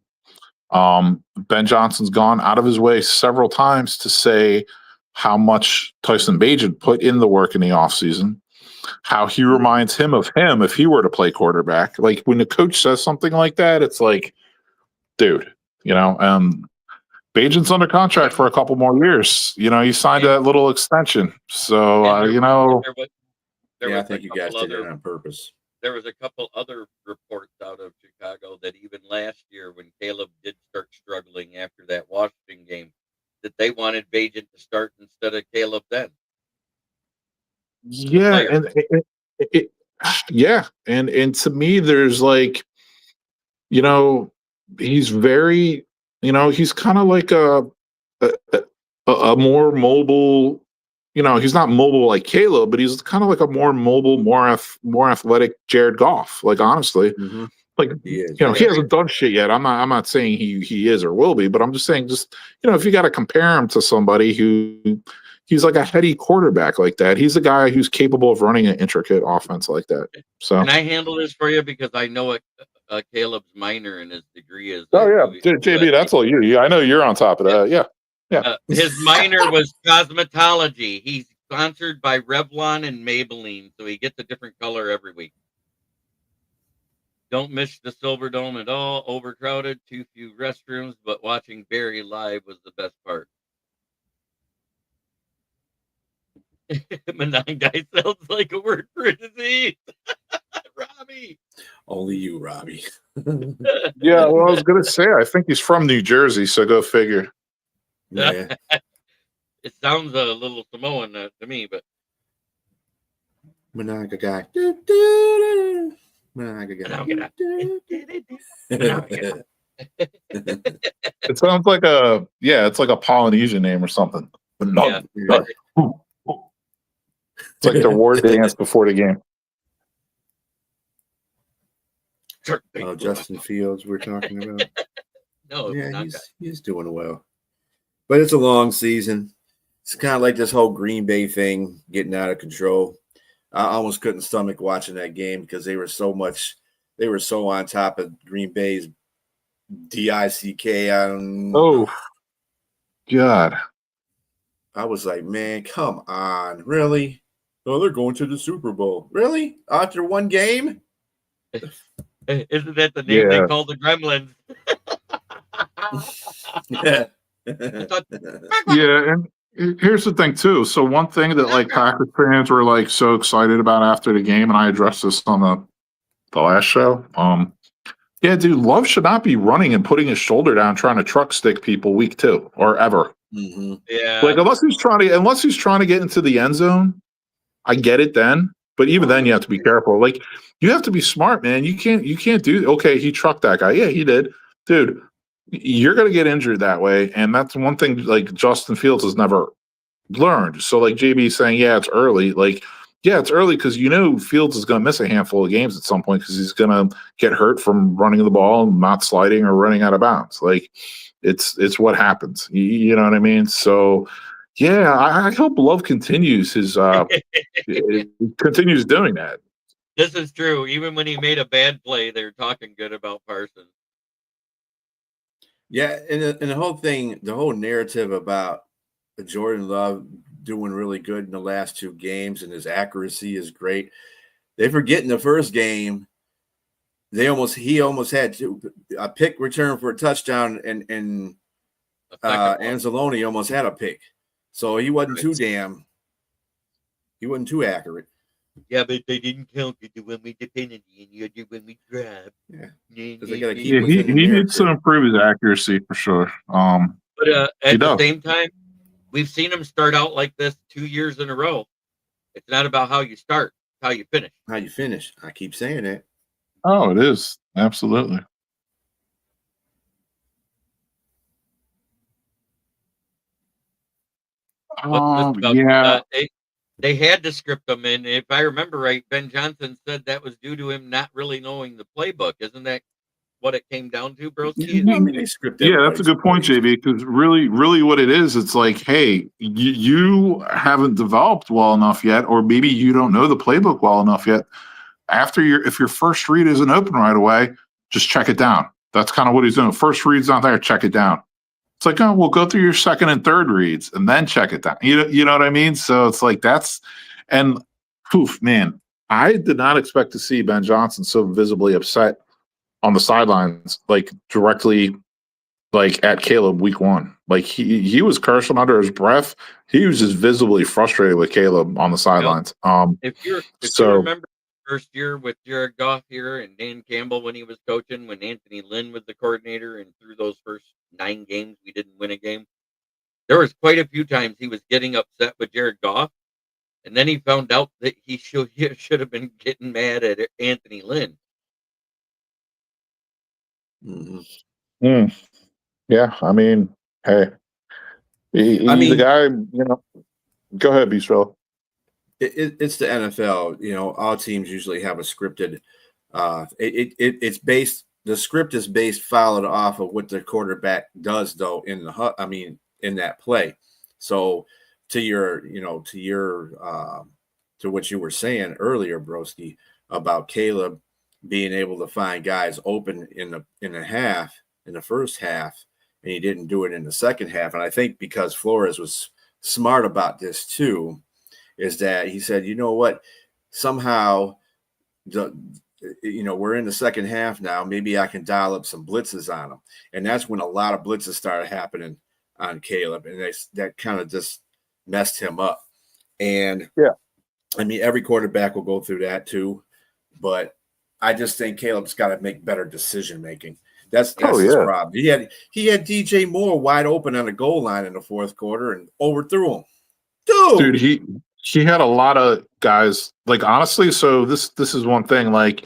Ben Johnson's gone out of his way several times to say how much Tyson Bagent put in the work in the offseason, how he reminds him of him if he were to play quarterback. Like, when the coach says something like that, it's like, dude, Bagent's under contract for a couple more years. He signed a little extension. So, I think you guys did it on purpose. There was a couple other reports out of Chicago that even last year, when Caleb did start struggling after that Washington game, that they wanted Bagent to start instead of Caleb then. Yeah, and to me, there's like, he's very, he's kind of like a more mobile. He's not mobile like Caleb, but he's kind of like a more mobile, more athletic Jared Goff. Like, honestly, like he hasn't done shit yet. I'm not saying he is or will be, but I'm just saying, if you got to compare him to somebody he's like a heady quarterback like that. He's a guy who's capable of running an intricate offense like that. So, can I handle this for you because I know what Caleb's minor in his degree is. Oh yeah, JB, that's all you. I know you're on top of that. Yeah. Yeah. His minor was cosmetology. He's sponsored by Revlon and Maybelline, so he gets a different color every week. Don't miss the Silver Dome at all. Overcrowded, too few restrooms, but watching Barry live was the best part. Monangai sounds like a word for a disease. Robbie. Only you, Robbie. Yeah, well, I was going to say, I think he's from New Jersey, so go figure. Yeah. It sounds a little Samoan to me, but Monangai guy. It sounds like it's like a Polynesian name or something. Yeah. It's like their war dance before the game. Oh, Justin Fields, we're talking about. No, Yeah, not he's doing well, but it's a long season. It's kind of like this whole Green Bay thing getting out of control. I almost couldn't stomach watching that game because they were so on top of Green Bay's DICK. Oh, God. I was like, man, come on, really? Oh, they're going to the Super Bowl, really? After one game? Isn't that the name they Yeah. call the Gremlins? Yeah. I thought, Yeah, and here's the thing too. So one thing that like Packers fans were like so excited about after the game, and I addressed this on the last show. Yeah, dude, Love should not be running and putting his shoulder down trying to truck stick people week 2 or ever. Mm-hmm. yeah, Like unless he's trying to get into the end zone, I get it then. But even then, you have to be careful. Like you have to be smart, man. You can't do. Okay, he trucked that guy. Yeah, he did, dude. You're gonna get injured that way, and that's one thing. Like Justin Fields has never learned. So like JB saying, yeah, it's early. Like yeah, it's early because Fields is gonna miss a handful of games at some point because he's gonna get hurt from running the ball and not sliding or running out of bounds. Like it's what happens. You know what I mean? So. Yeah, I hope Love continues his continues doing that. this is true. Even when he made a bad play, they're talking good about Parsons. Yeah, and the whole thing, the whole narrative about Jordan Love doing really good in the last 2 games and his accuracy is great. They forget in the first game, he almost had a pick return for a touchdown, and Anzalone almost had a pick. So he wasn't too accurate. Yeah, but they didn't count it when we the penalty, and you do when we grab. Yeah. They gotta keep Yeah, he within the needs to narrative. improve his accuracy for sure. But at the does. same time, we've seen him start out like this 2 years in a row. It's not about how you start, it's how you finish. How you finish? I keep saying that. Oh, it is absolutely. What's this about? Yeah, They had to script him, and if I remember right, Ben Johnson said that was due to him not really knowing the playbook. Isn't that what it came down to, Broski? I mean, they script yeah, that's a good point, JB. Because really, what it is, it's like, hey, you haven't developed well enough yet, or maybe you don't know the playbook well enough yet. If your first read isn't open right away, just check it down. That's kind of what he's doing. First read's not there, check it down. It's like, oh, we'll go through your second and third reads and then check it down. You know what I mean? So it's like and poof, man, I did not expect to see Ben Johnson so visibly upset on the sidelines, like directly, like at Caleb week 1. Like he was cursing under his breath. He was just visibly frustrated with Caleb on the sidelines. If you remember first year with Jared Goff here and Dan Campbell when he was coaching, when Anthony Lynn was the coordinator, and through those first 9 games we didn't win a game, there was quite a few times he was getting upset with Jared Goff, and then he found out that he should have been getting mad at Anthony Lynn. Mm-hmm. Yeah, I mean, hey, he's the guy. Go ahead, Bistro. It's the NFL. All teams usually have a scripted. It's based. The script is followed off of what the quarterback does, though, in that play. So to what you were saying earlier, Broski, about Caleb being able to find guys open in the first half, and he didn't do it in the second half. And I think because Flores was smart about this too, is that he said, you know what, somehow we're in the second half now. Maybe I can dial up some blitzes on him. And that's when a lot of blitzes started happening on Caleb. And that kind of just messed him up. And yeah, I mean, every quarterback will go through that too. But I just think Caleb's got to make better decision making. That's his problem. He had DJ Moore wide open on the goal line in the fourth quarter and overthrew him. Dude, he had a lot of guys, like, honestly, so this is one thing, like,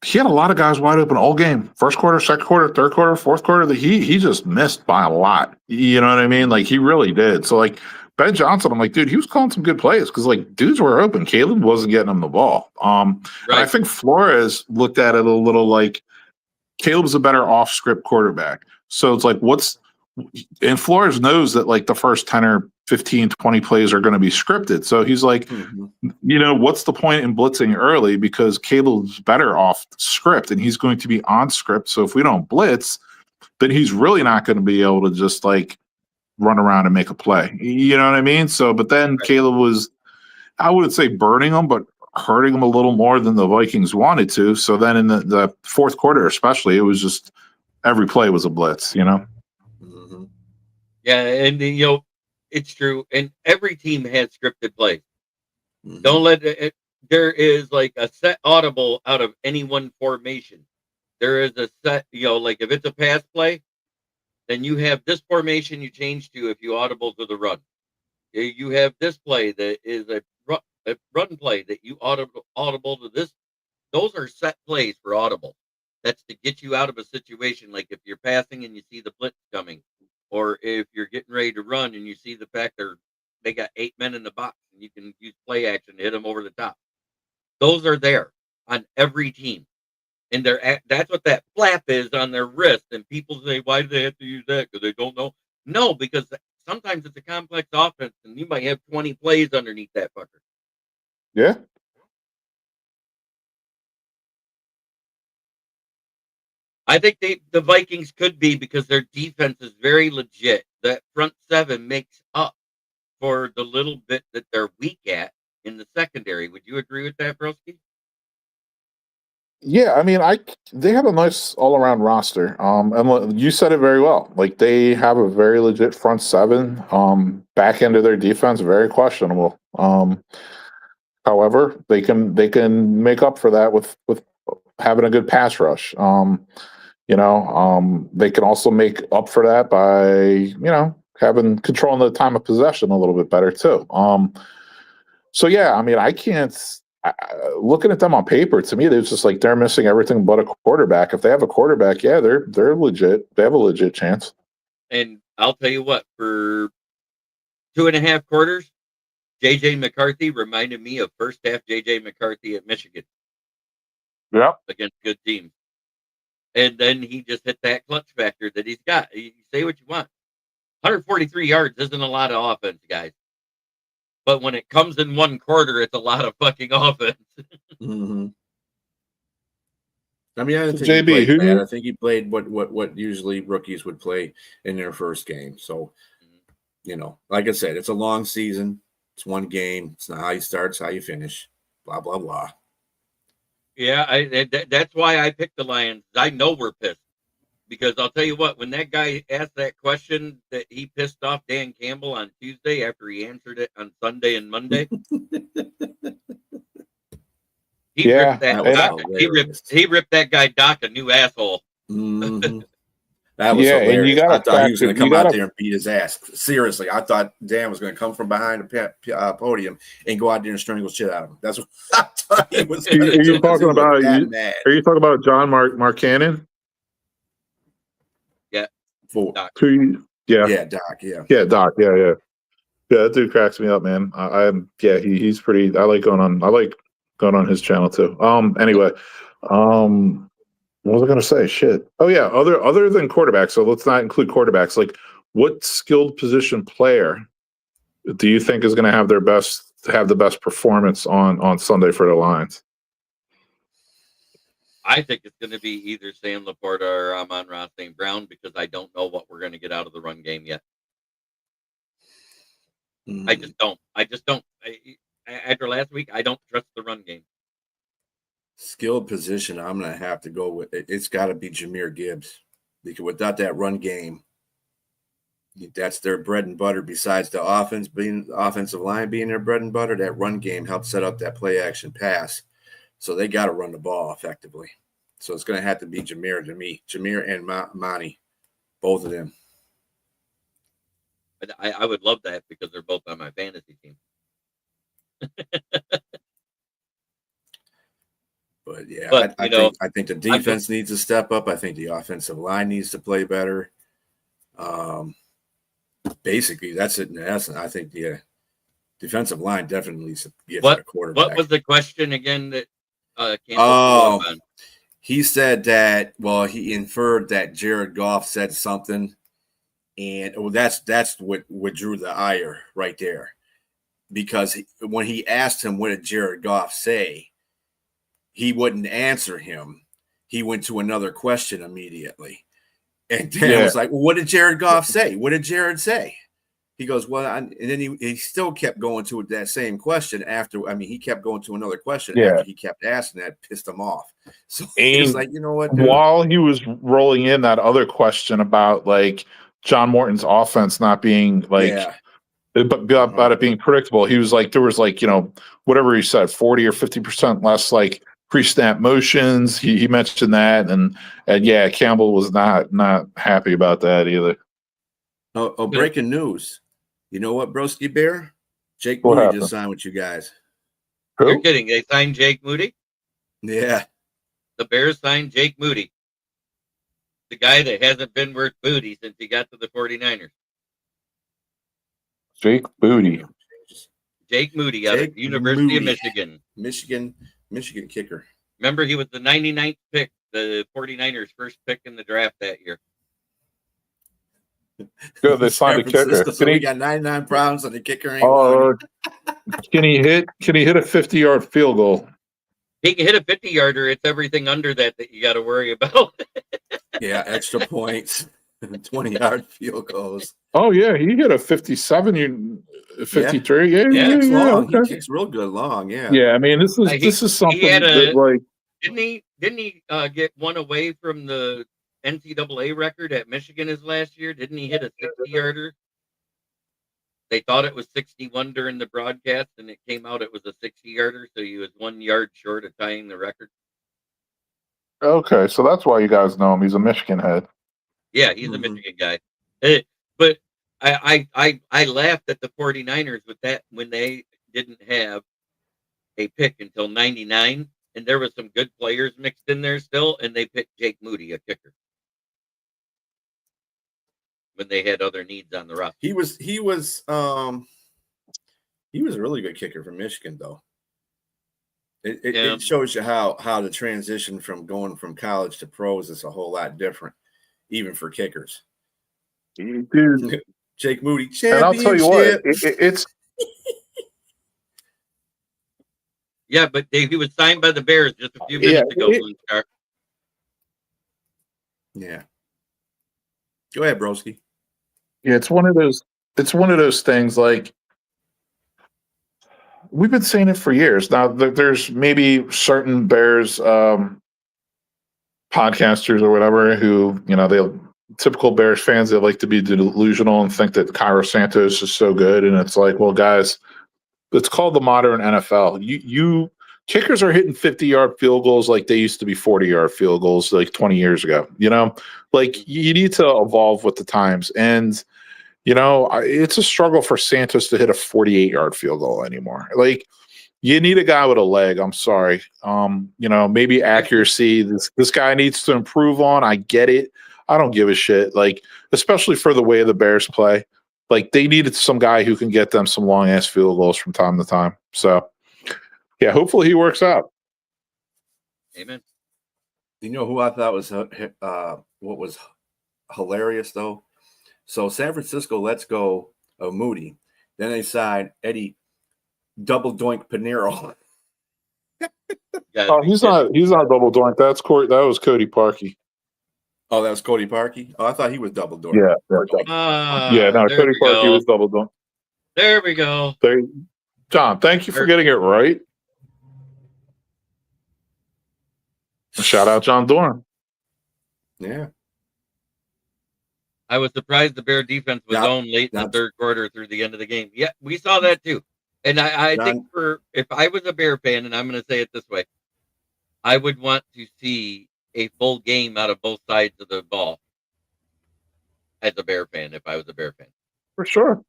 he had a lot of guys wide open all game. First quarter, second quarter, third quarter, fourth quarter, that he just missed by a lot. You know what I mean? Like, he really did. So, like, Ben Johnson, I'm like, dude, he was calling some good plays because like dudes were open. Caleb wasn't getting him the ball. And I think Flores looked at it a little like Caleb's a better off script quarterback. So it's like, and Flores knows that like the first 10 or 15, 20 plays are going to be scripted. So he's like, what's the point in blitzing early? Because Caleb's better off script and he's going to be on script. So if we don't blitz, then he's really not going to be able to just like run around and make a play. You know what I mean? So, but then Caleb was, I wouldn't say burning him, but hurting him a little more than the Vikings wanted to. So then in the fourth quarter, especially, it was just every play was a blitz, Mm-hmm. Yeah, and it's true. And every team has scripted plays. Mm-hmm. Don't let it. There is like a set audible out of any one formation. There is a set, like if it's a pass play, then you have this formation you change to if you audible to the run. You have this play that is a run play that you audible to this. Those are set plays for audible. That's to get you out of a situation like if you're passing and you see the blitz coming, or if you're getting ready to run and you see the fact they got 8 men in the box and you can use play action to hit them over the top. Those are there on every team. And that's what that flap is on their wrist. And people say, why do they have to use that? Because they don't know. No, because sometimes it's a complex offense and you might have 20 plays underneath that fucker. Yeah. I think the Vikings could be because their defense is very legit. That front seven makes up for the little bit that they're weak at in the secondary. Would you agree with that, Broski? Yeah, I mean, they have a nice all-around roster. And you said it very well. Like they have a very legit front seven. Back end of their defense, very questionable. However, they can make up for that with having a good pass rush. They can also make up for that by having controlling the time of possession a little bit better too. So yeah, I mean, I can't. Looking at them on paper, to me, it's just like they're missing everything but a quarterback. If they have a quarterback, yeah, they're legit. They have a legit chance. And I'll tell you what, for 2.5 quarters, J.J. McCarthy reminded me of first half J.J. McCarthy at Michigan. Yep. Against good teams. And then he just hit that clutch factor that he's got. You say what you want. 143 yards isn't a lot of offense, guys. But when it comes in one quarter, it's a lot of fucking offense. Mm-hmm. I mean, I don't think JB, he played bad. I think he played what usually rookies would play in their first game. So, like I said, it's a long season. It's one game. It's not how you start, it's how you finish. Blah, blah, blah. Yeah, that's why I picked the Lions. I know we're pissed. Because I'll tell you what, when that guy asked that question that he pissed off Dan Campbell on Tuesday after he answered it on Sunday and Monday, he ripped that guy Doc a new asshole. Mm-hmm. That was hilarious. I thought he was going to come out there and beat his ass. Seriously, I thought Dan was going to come from behind the podium and go out there and strangle shit out of him. That's what I thought he was going to do. Are you talking about John Marcannon? Yeah. Doc. Doc. Yeah. Doc. Yeah. That dude cracks me up, man. He's pretty. I like going on his channel too. Anyway, what was I going to say? Shit. Oh yeah. Other than quarterbacks. So let's not include quarterbacks. Like, what skilled position player do you think is going to have the best performance on Sunday for the Lions? I think it's going to be either Sam Laporta or Amon-Ra St. Brown because I don't know what we're going to get out of the run game yet. I just don't. After last week, I don't trust the run game. Skilled position, I'm going to have to go with it. It's got to be Jahmyr Gibbs because without that run game, that's their bread and butter. Besides the offensive line being their bread and butter, that run game helps set up that play action pass. So they got to run the ball effectively. So it's going to have to be Jahmyr to me. Jahmyr and Monty, both of them. But I would love that because they're both on my fantasy team. But yeah, I think the defense needs to step up. I think the offensive line needs to play better. basically, that's it. I think the defensive line definitely gets What a quarterback. What was the question again that Campbell Oh, blew up on? he said that. Well, he inferred that Jared Goff said something, and that's what drew the ire right there, because when he asked him what did Jared Goff say, he wouldn't answer him. He went to another question immediately, and Dan was like, "Well, what did Jared Goff say? What did Jared say?" He goes, well, and then he still kept going to that same question after. I mean, he kept going to another question after he kept asking that, pissed him off. So he was like, you know what, dude? While he was rolling in that other question about like John Morton's offense not being like, about it being predictable, he was like, there was like, whatever he said, 40 or 50% less like pre-snap motions. He mentioned that, and yeah, Campbell was not happy about that either. Oh, breaking news. You know what, Broski Bear? Jake What Moody happened? just signed with you guys. Who? You're kidding. They signed Jake Moody? Yeah. The Bears signed Jake Moody. The guy that hasn't been worth booty since he got to the 49ers. Jake Moody. Jake Moody out of the University of Michigan. Michigan kicker. Remember, he was the 99th pick, the 49ers' first pick in the draft that year. Good, they signed a kicker. So we got 99 problems and the kicker ain't can he hit a 50-yard field goal? He can hit a 50-yarder. It's everything under that you got to worry about. Yeah, extra points, 20-yard field goals. Oh yeah, he hit a 57, 53. Yeah, it's long. Okay. He kicks real good long. Yeah. Yeah, I mean this is something that like didn't he get one away from the NCAA record at Michigan his last year? Didn't he hit a 60-yarder? They thought it was 61 during the broadcast, and it came out it was a 60-yarder, so he was 1 yard short of tying the record. Okay, so that's why you guys know him. He's a Michigan head. Yeah, he's a Michigan guy. But I laughed at the 49ers with that when they didn't have a pick until 99, and there was some good players mixed in there still, and they picked Jake Moody, a kicker, when they had other needs on the roster. He was a really good kicker for Michigan, though. It shows you how the transition from going from college to pros is a whole lot different, even for kickers. Dude, Jake Moody, and I'll tell you what, it's yeah, but Dave, he was signed by the Bears just a few minutes ago. Yeah. Go ahead, Broski. Yeah, it's one of those things like we've been saying it for years. Now there's maybe certain Bears podcasters or whatever who, they'll typical Bears fans, they like to be delusional and think that Cairo Santos is so good. And it's like, well, guys, it's called the modern NFL. You kickers are hitting 50-yard field goals like they used to be 40-yard field goals like 20 years ago. Like you need to evolve with the times. And, it's a struggle for Santos to hit a 48-yard field goal anymore. Like you need a guy with a leg. I'm sorry. Maybe accuracy. This guy needs to improve on. I get it. I don't give a shit. Like, especially for the way the Bears play. Like they needed some guy who can get them some long ass field goals from time to time. So yeah, hopefully he works out. Amen. You know who I thought was what was hilarious though? So San Francisco lets go of Moody. Then they signed Eddie Double Doink Pinero. Oh, he's not double doink. That was Cody Parkey. Oh, that was Cody Parkey? Oh, I thought he was double doink. Yeah. Cody Parkey was double doink. There we go. John, thank you for getting it right. Shout out John Dorn. Yeah. I was surprised the Bear defense was owned late in the third quarter through the end of the game. Yeah, we saw that too. And I think if I was a Bear fan, and I'm going to say it this way, I would want to see a full game out of both sides of the ball as a Bear fan, if I was a Bear fan. For sure.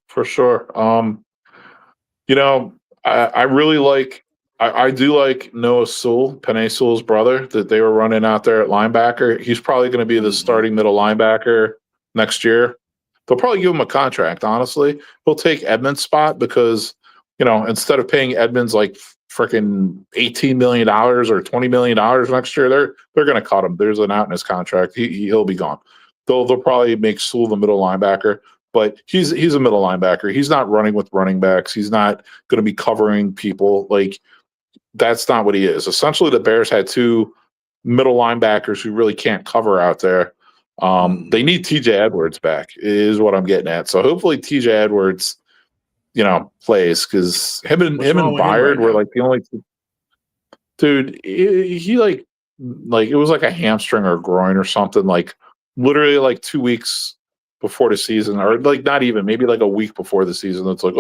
I really like, I do like Noah Sewell, Penei Sewell's brother, that they were running out there at linebacker. He's probably going to be the starting middle linebacker next year. they'll probably give him a contract. Honestly, he'll take Edmonds' spot because instead of paying Edmonds like freaking $18 million or $20 million next year, they're going to cut him. There's an out in his contract. He'll be gone. They'll probably make Sewell the middle linebacker, but he's a middle linebacker. He's not running with running backs. He's not going to be covering people. Like, that's not what he is. Essentially, the Bears had two middle linebackers who really can't cover out there. They need TJ Edwards back, is what I'm getting at. So hopefully TJ Edwards, plays, because him and Byard were like the only two. Dude, he like it was like a hamstring or groin or something, like literally like 2 weeks before the season, or like not even, maybe like a week before the season. It's like,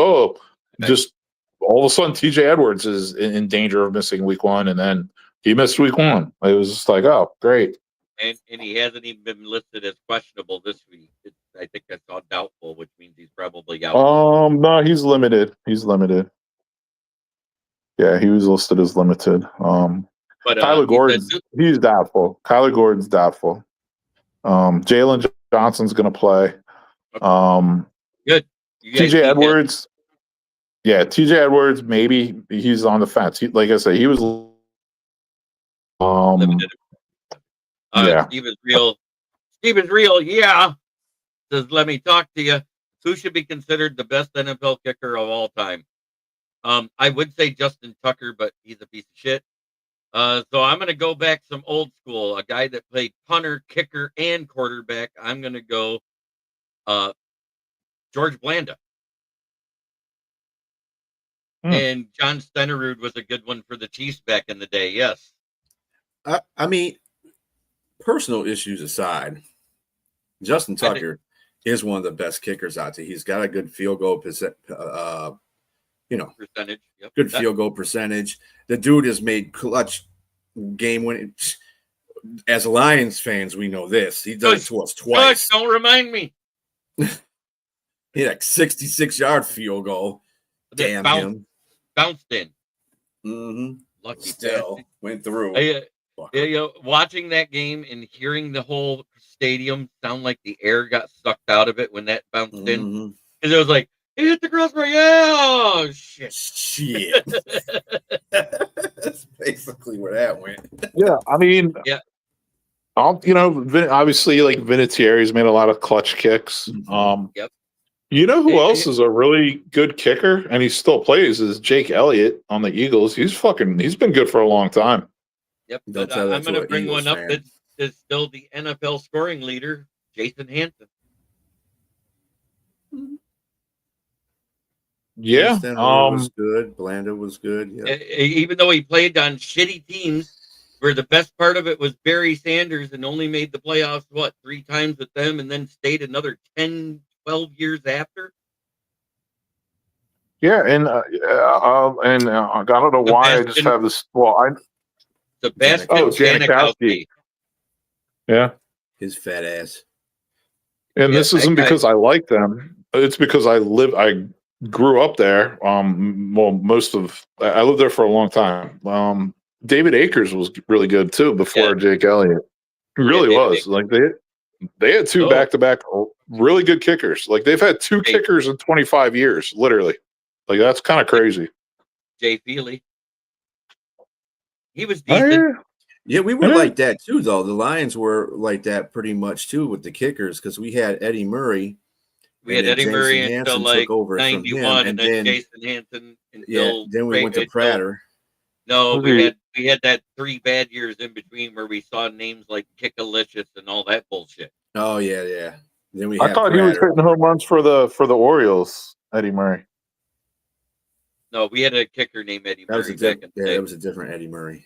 just all of a sudden TJ Edwards is in danger of missing week 1, and then he missed week 1. It was just like, oh, great. And he hasn't even been listed as questionable this week. I think that's all doubtful, which means he's probably out. No, he's limited. Yeah, he was listed as limited. But Kyler Gordon, he's doubtful. Kyler Gordon's doubtful. Jalen Johnson's going to play. Good. TJ Edwards. Yeah, TJ Edwards, maybe he's on the fence. Like I said, he was. Yeah. Steve is real. Yeah. Says, let me talk to you. Who should be considered the best NFL kicker of all time? I would say Justin Tucker, but he's a piece of shit. So I'm going to go back some old school, a guy that played punter, kicker, and quarterback. I'm going to go George Blanda. And John Stenerud was a good one for the Chiefs back in the day. Yes. I mean, personal issues aside, Justin Tucker is one of the best kickers out there. He's got a good field goal percentage. Yep. Good field goal percentage. The dude has made clutch game winning. As Lions fans, we know this. He done it to us twice. Don't remind me. He had a 66-yard field goal. Damn him. Bounced in. Mm-hmm. Lucky still bastard. Went through. Watching that game and hearing the whole stadium sound like the air got sucked out of it when that bounced in. And it was like, he hit the crossbar. Yeah, oh, shit. That's basically where that went. Yeah, I mean, yeah. Obviously, like Vinatieri's made a lot of clutch kicks. Yep. You know who else is a really good kicker and he still plays is Jake Elliott on the Eagles. He's been good for a long time. Yep. But I'm going to bring one up that is still the NFL scoring leader, Jason Hanson. Yeah. Was good. Blanda was good. Yeah. Even though he played on shitty teams, where the best part of it was Barry Sanders and only made the playoffs, 3 times with them, and then stayed another 10, 12 years after. Yeah, and I don't know why I just have this. Well, Sebastian Janikowski. Yeah, his fat ass. And this isn't because I like them. It's because I grew up there. I lived there for a long time. David Akers was really good too before Jake Elliott. He really was. Like they had 2 back-to-back really good kickers. Like they've had 2 kickers in 25 years, literally. Like that's kind of crazy. Jay Feely. He was decent. Yeah, we were like that too, though. The Lions were like that pretty much too with the kickers because we had Eddie Murray. We had Eddie Murray until like 91, and then Jason Hanson until then we went to Prater. No, we had that 3 bad years in between where we saw names like Kickalicious and all that bullshit. Oh yeah. Then I thought Prater. He was hitting home runs for the Orioles, Eddie Murray. No, we had a kicker named Eddie Murray. That was a different Eddie Murray.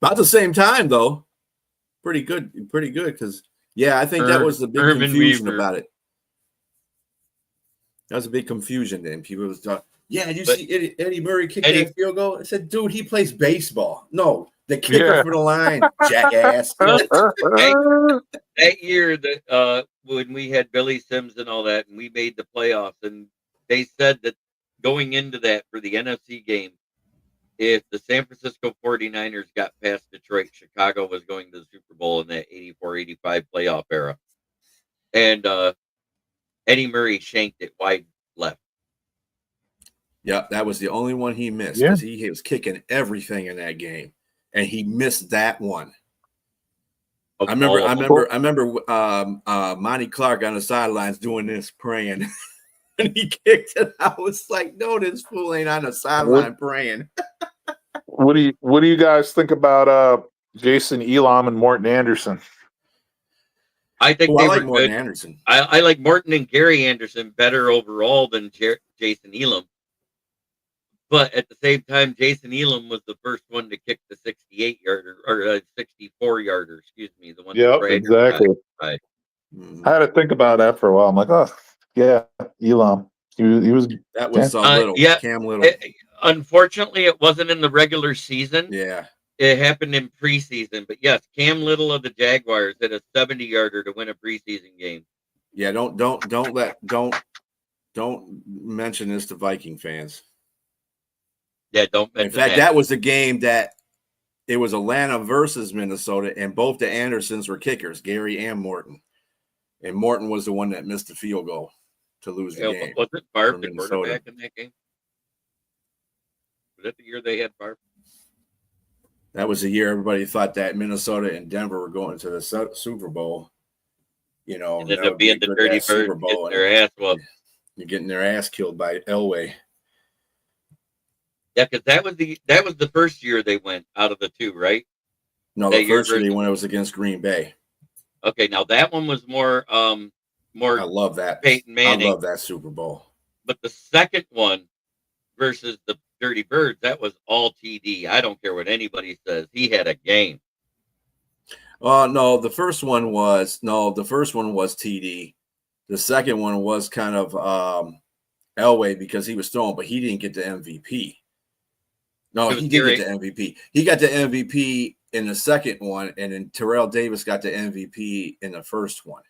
About the same time though. Pretty good because I think that was the big confusion about it. That was a big confusion then. People was talking. Yeah, did you see Eddie Murray kick that field goal? I said, dude, he plays baseball. No, the kicker for the line, jackass. That year that when we had Billy Sims and all that, and we made the playoffs, and they said that going into that for the NFC game, if the San Francisco 49ers got past Detroit, Chicago was going to the Super Bowl in that 84-85 playoff era. And Eddie Murray shanked it wide left. Yeah, that was the only one he missed because he was kicking everything in that game, and he missed that one. I remember Monty Clark on the sidelines doing this, praying, and he kicked it. I was like, no, this fool ain't on the sideline praying. What do you guys think about Jason Elam and Morton Anderson? I think I they like were Morton good. Anderson. I like Morton and Gary Anderson better overall than Jason Elam. But at the same time, Jason Elam was the first one to kick the 68-yarder or 64-yarder, excuse me, the one. Yep, exactly. Right. I had to think about that for a while. I'm like, oh yeah, Elam. He was. That was Little. Yeah, Cam Little. Unfortunately, it wasn't in the regular season. Yeah. It happened in preseason, but yes, Cam Little of the Jaguars hit a 70-yarder to win a preseason game. Yeah, don't mention this to Viking fans. Yeah, don't mention. In fact, that was the game that it was Atlanta versus Minnesota, and both the Andersons were kickers, Gary and Morton. And Morton was the one that missed the field goal to lose the game. Was it Barb the quarterback in that game? Was that the year they had Barb? That was the year everybody thought that Minnesota and Denver were going to the Super Bowl. You know, and ended up being the Dirty Birds getting their ass whooped. You're getting their ass killed by Elway. Yeah, because that was the first year they went out of the two, right? No, the first year when it was against Green Bay. Okay, now that one was more. I love that. Peyton Manning. I love that Super Bowl. But the second one versus the Dirty Birds, that was all TD. I don't care what anybody says. He had a game. No, the first one was TD. The second one was kind of Elway because he was throwing, but he didn't get the MVP. No, he did get the MVP. He got the MVP in the second one, and then Terrell Davis got the MVP in the first one.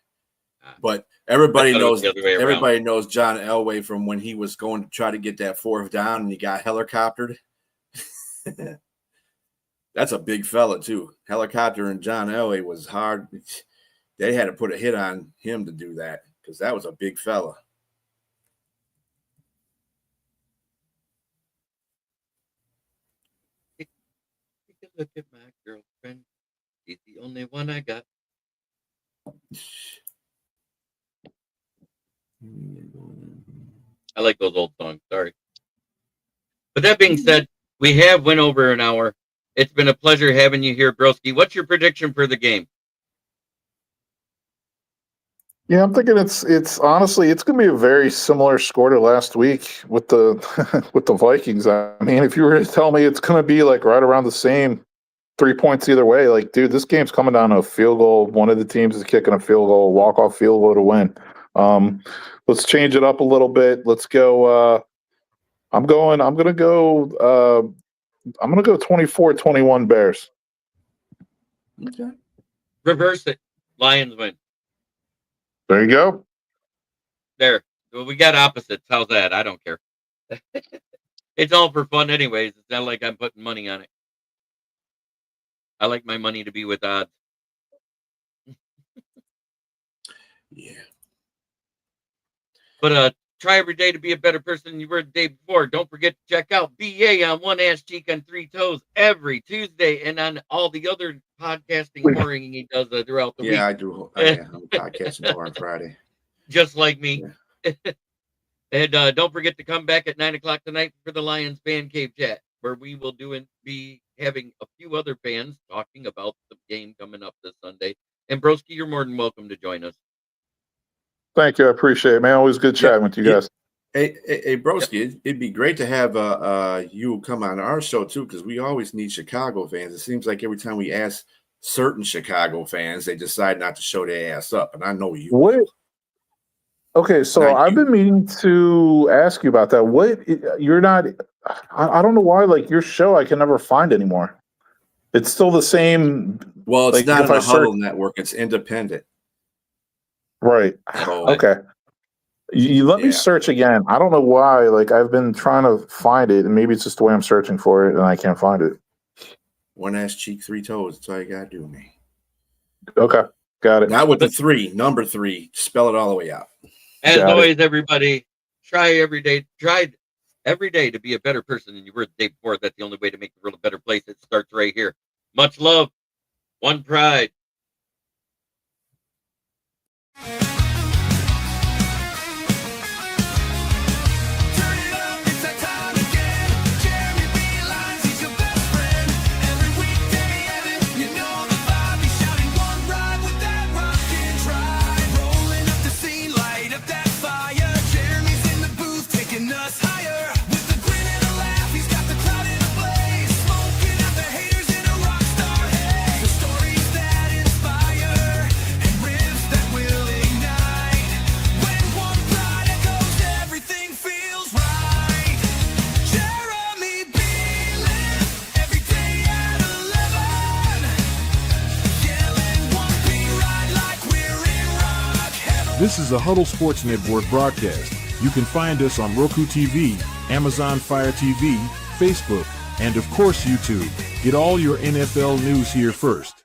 But everybody knows John Elway from when he was going to try to get that fourth down and he got helicoptered. That's a big fella too. Helicopter and John Elway was hard. They had to put a hit on him to do that because that was a big fella. Take a look at my girlfriend. She's the only one I got. I like those old songs. Sorry. But that being said, we have went over an hour. It's been a pleasure having you here, Broski. What's your prediction for the game? Yeah, I'm thinking it's honestly it's going to be a very similar score to last week with the with the Vikings. I mean, if you were to tell me it's going to be like right around the same 3 points either way, like dude, this game's coming down to a field goal. One of the teams is kicking a field goal, walk-off field goal to win. Let's change it up a little bit. Let's go. I'm going to go 24-21 Bears. Okay. Reverse it. Lions win. There you go. There. Well, we got opposites. How's that? I don't care. It's all for fun anyways. It's not like I'm putting money on it. I like my money to be with odds. Yeah. But try every day to be a better person than you were the day before. Don't forget to check out BA on One Ass Cheek on Three Toes every Tuesday and on all the other podcasting whoring he does throughout the week. Yeah, I do. I'm podcasting more on Friday. Just like me. Yeah. And don't forget to come back at 9 o'clock tonight for the Lions Fan Cave Chat, where we will be having a few other fans talking about the game coming up this Sunday. And Broski, you're more than welcome to join us. Thank you. I appreciate it, man. Always good chatting with you guys. Hey, Broski, it'd be great to have you come on our show, too, because we always need Chicago fans. It seems like every time we ask certain Chicago fans, they decide not to show their ass up, and I know you. What? Okay, so I've been meaning to ask you about that. What? You're not – I don't know why, like, your show I can never find anymore. It's still the same – Well, it's not on the Huddle Network. It's independent. Right. So, okay. You let me search again. I don't know why. Like I've been trying to find it, and maybe it's just the way I'm searching for it, and I can't find it. One ass cheek, three toes. That's all you gotta do, man. Okay, got it. Not with the three. Number 3. Spell it all the way out. As Got it. always, everybody, try every day to be a better person than you were the day before. That's the only way to make the world a better place. It starts right here. Much love, one pride. Turn it up, it's that time again. Jeremy B. Lines, he's your best friend. Every weekday, Evan, you know the vibe. He's shouting one ride with that rockin' drive. Rolling up the scene, light up that fire. Jeremy's in the booth, taking us higher. With a grin and a laugh, he's got the crowd in a blaze. Smoking out the haters in a rock star haze. The stories that inspire and riffs that will ignite. When one pride echoes, everything feels right. Jeremy B. lives every day at 11. Yelling one B ride like we're in rock heaven. This is a Huddle Sports Network broadcast. You can find us on Roku TV, Amazon Fire TV, Facebook, and of course YouTube. Get all your NFL news here first.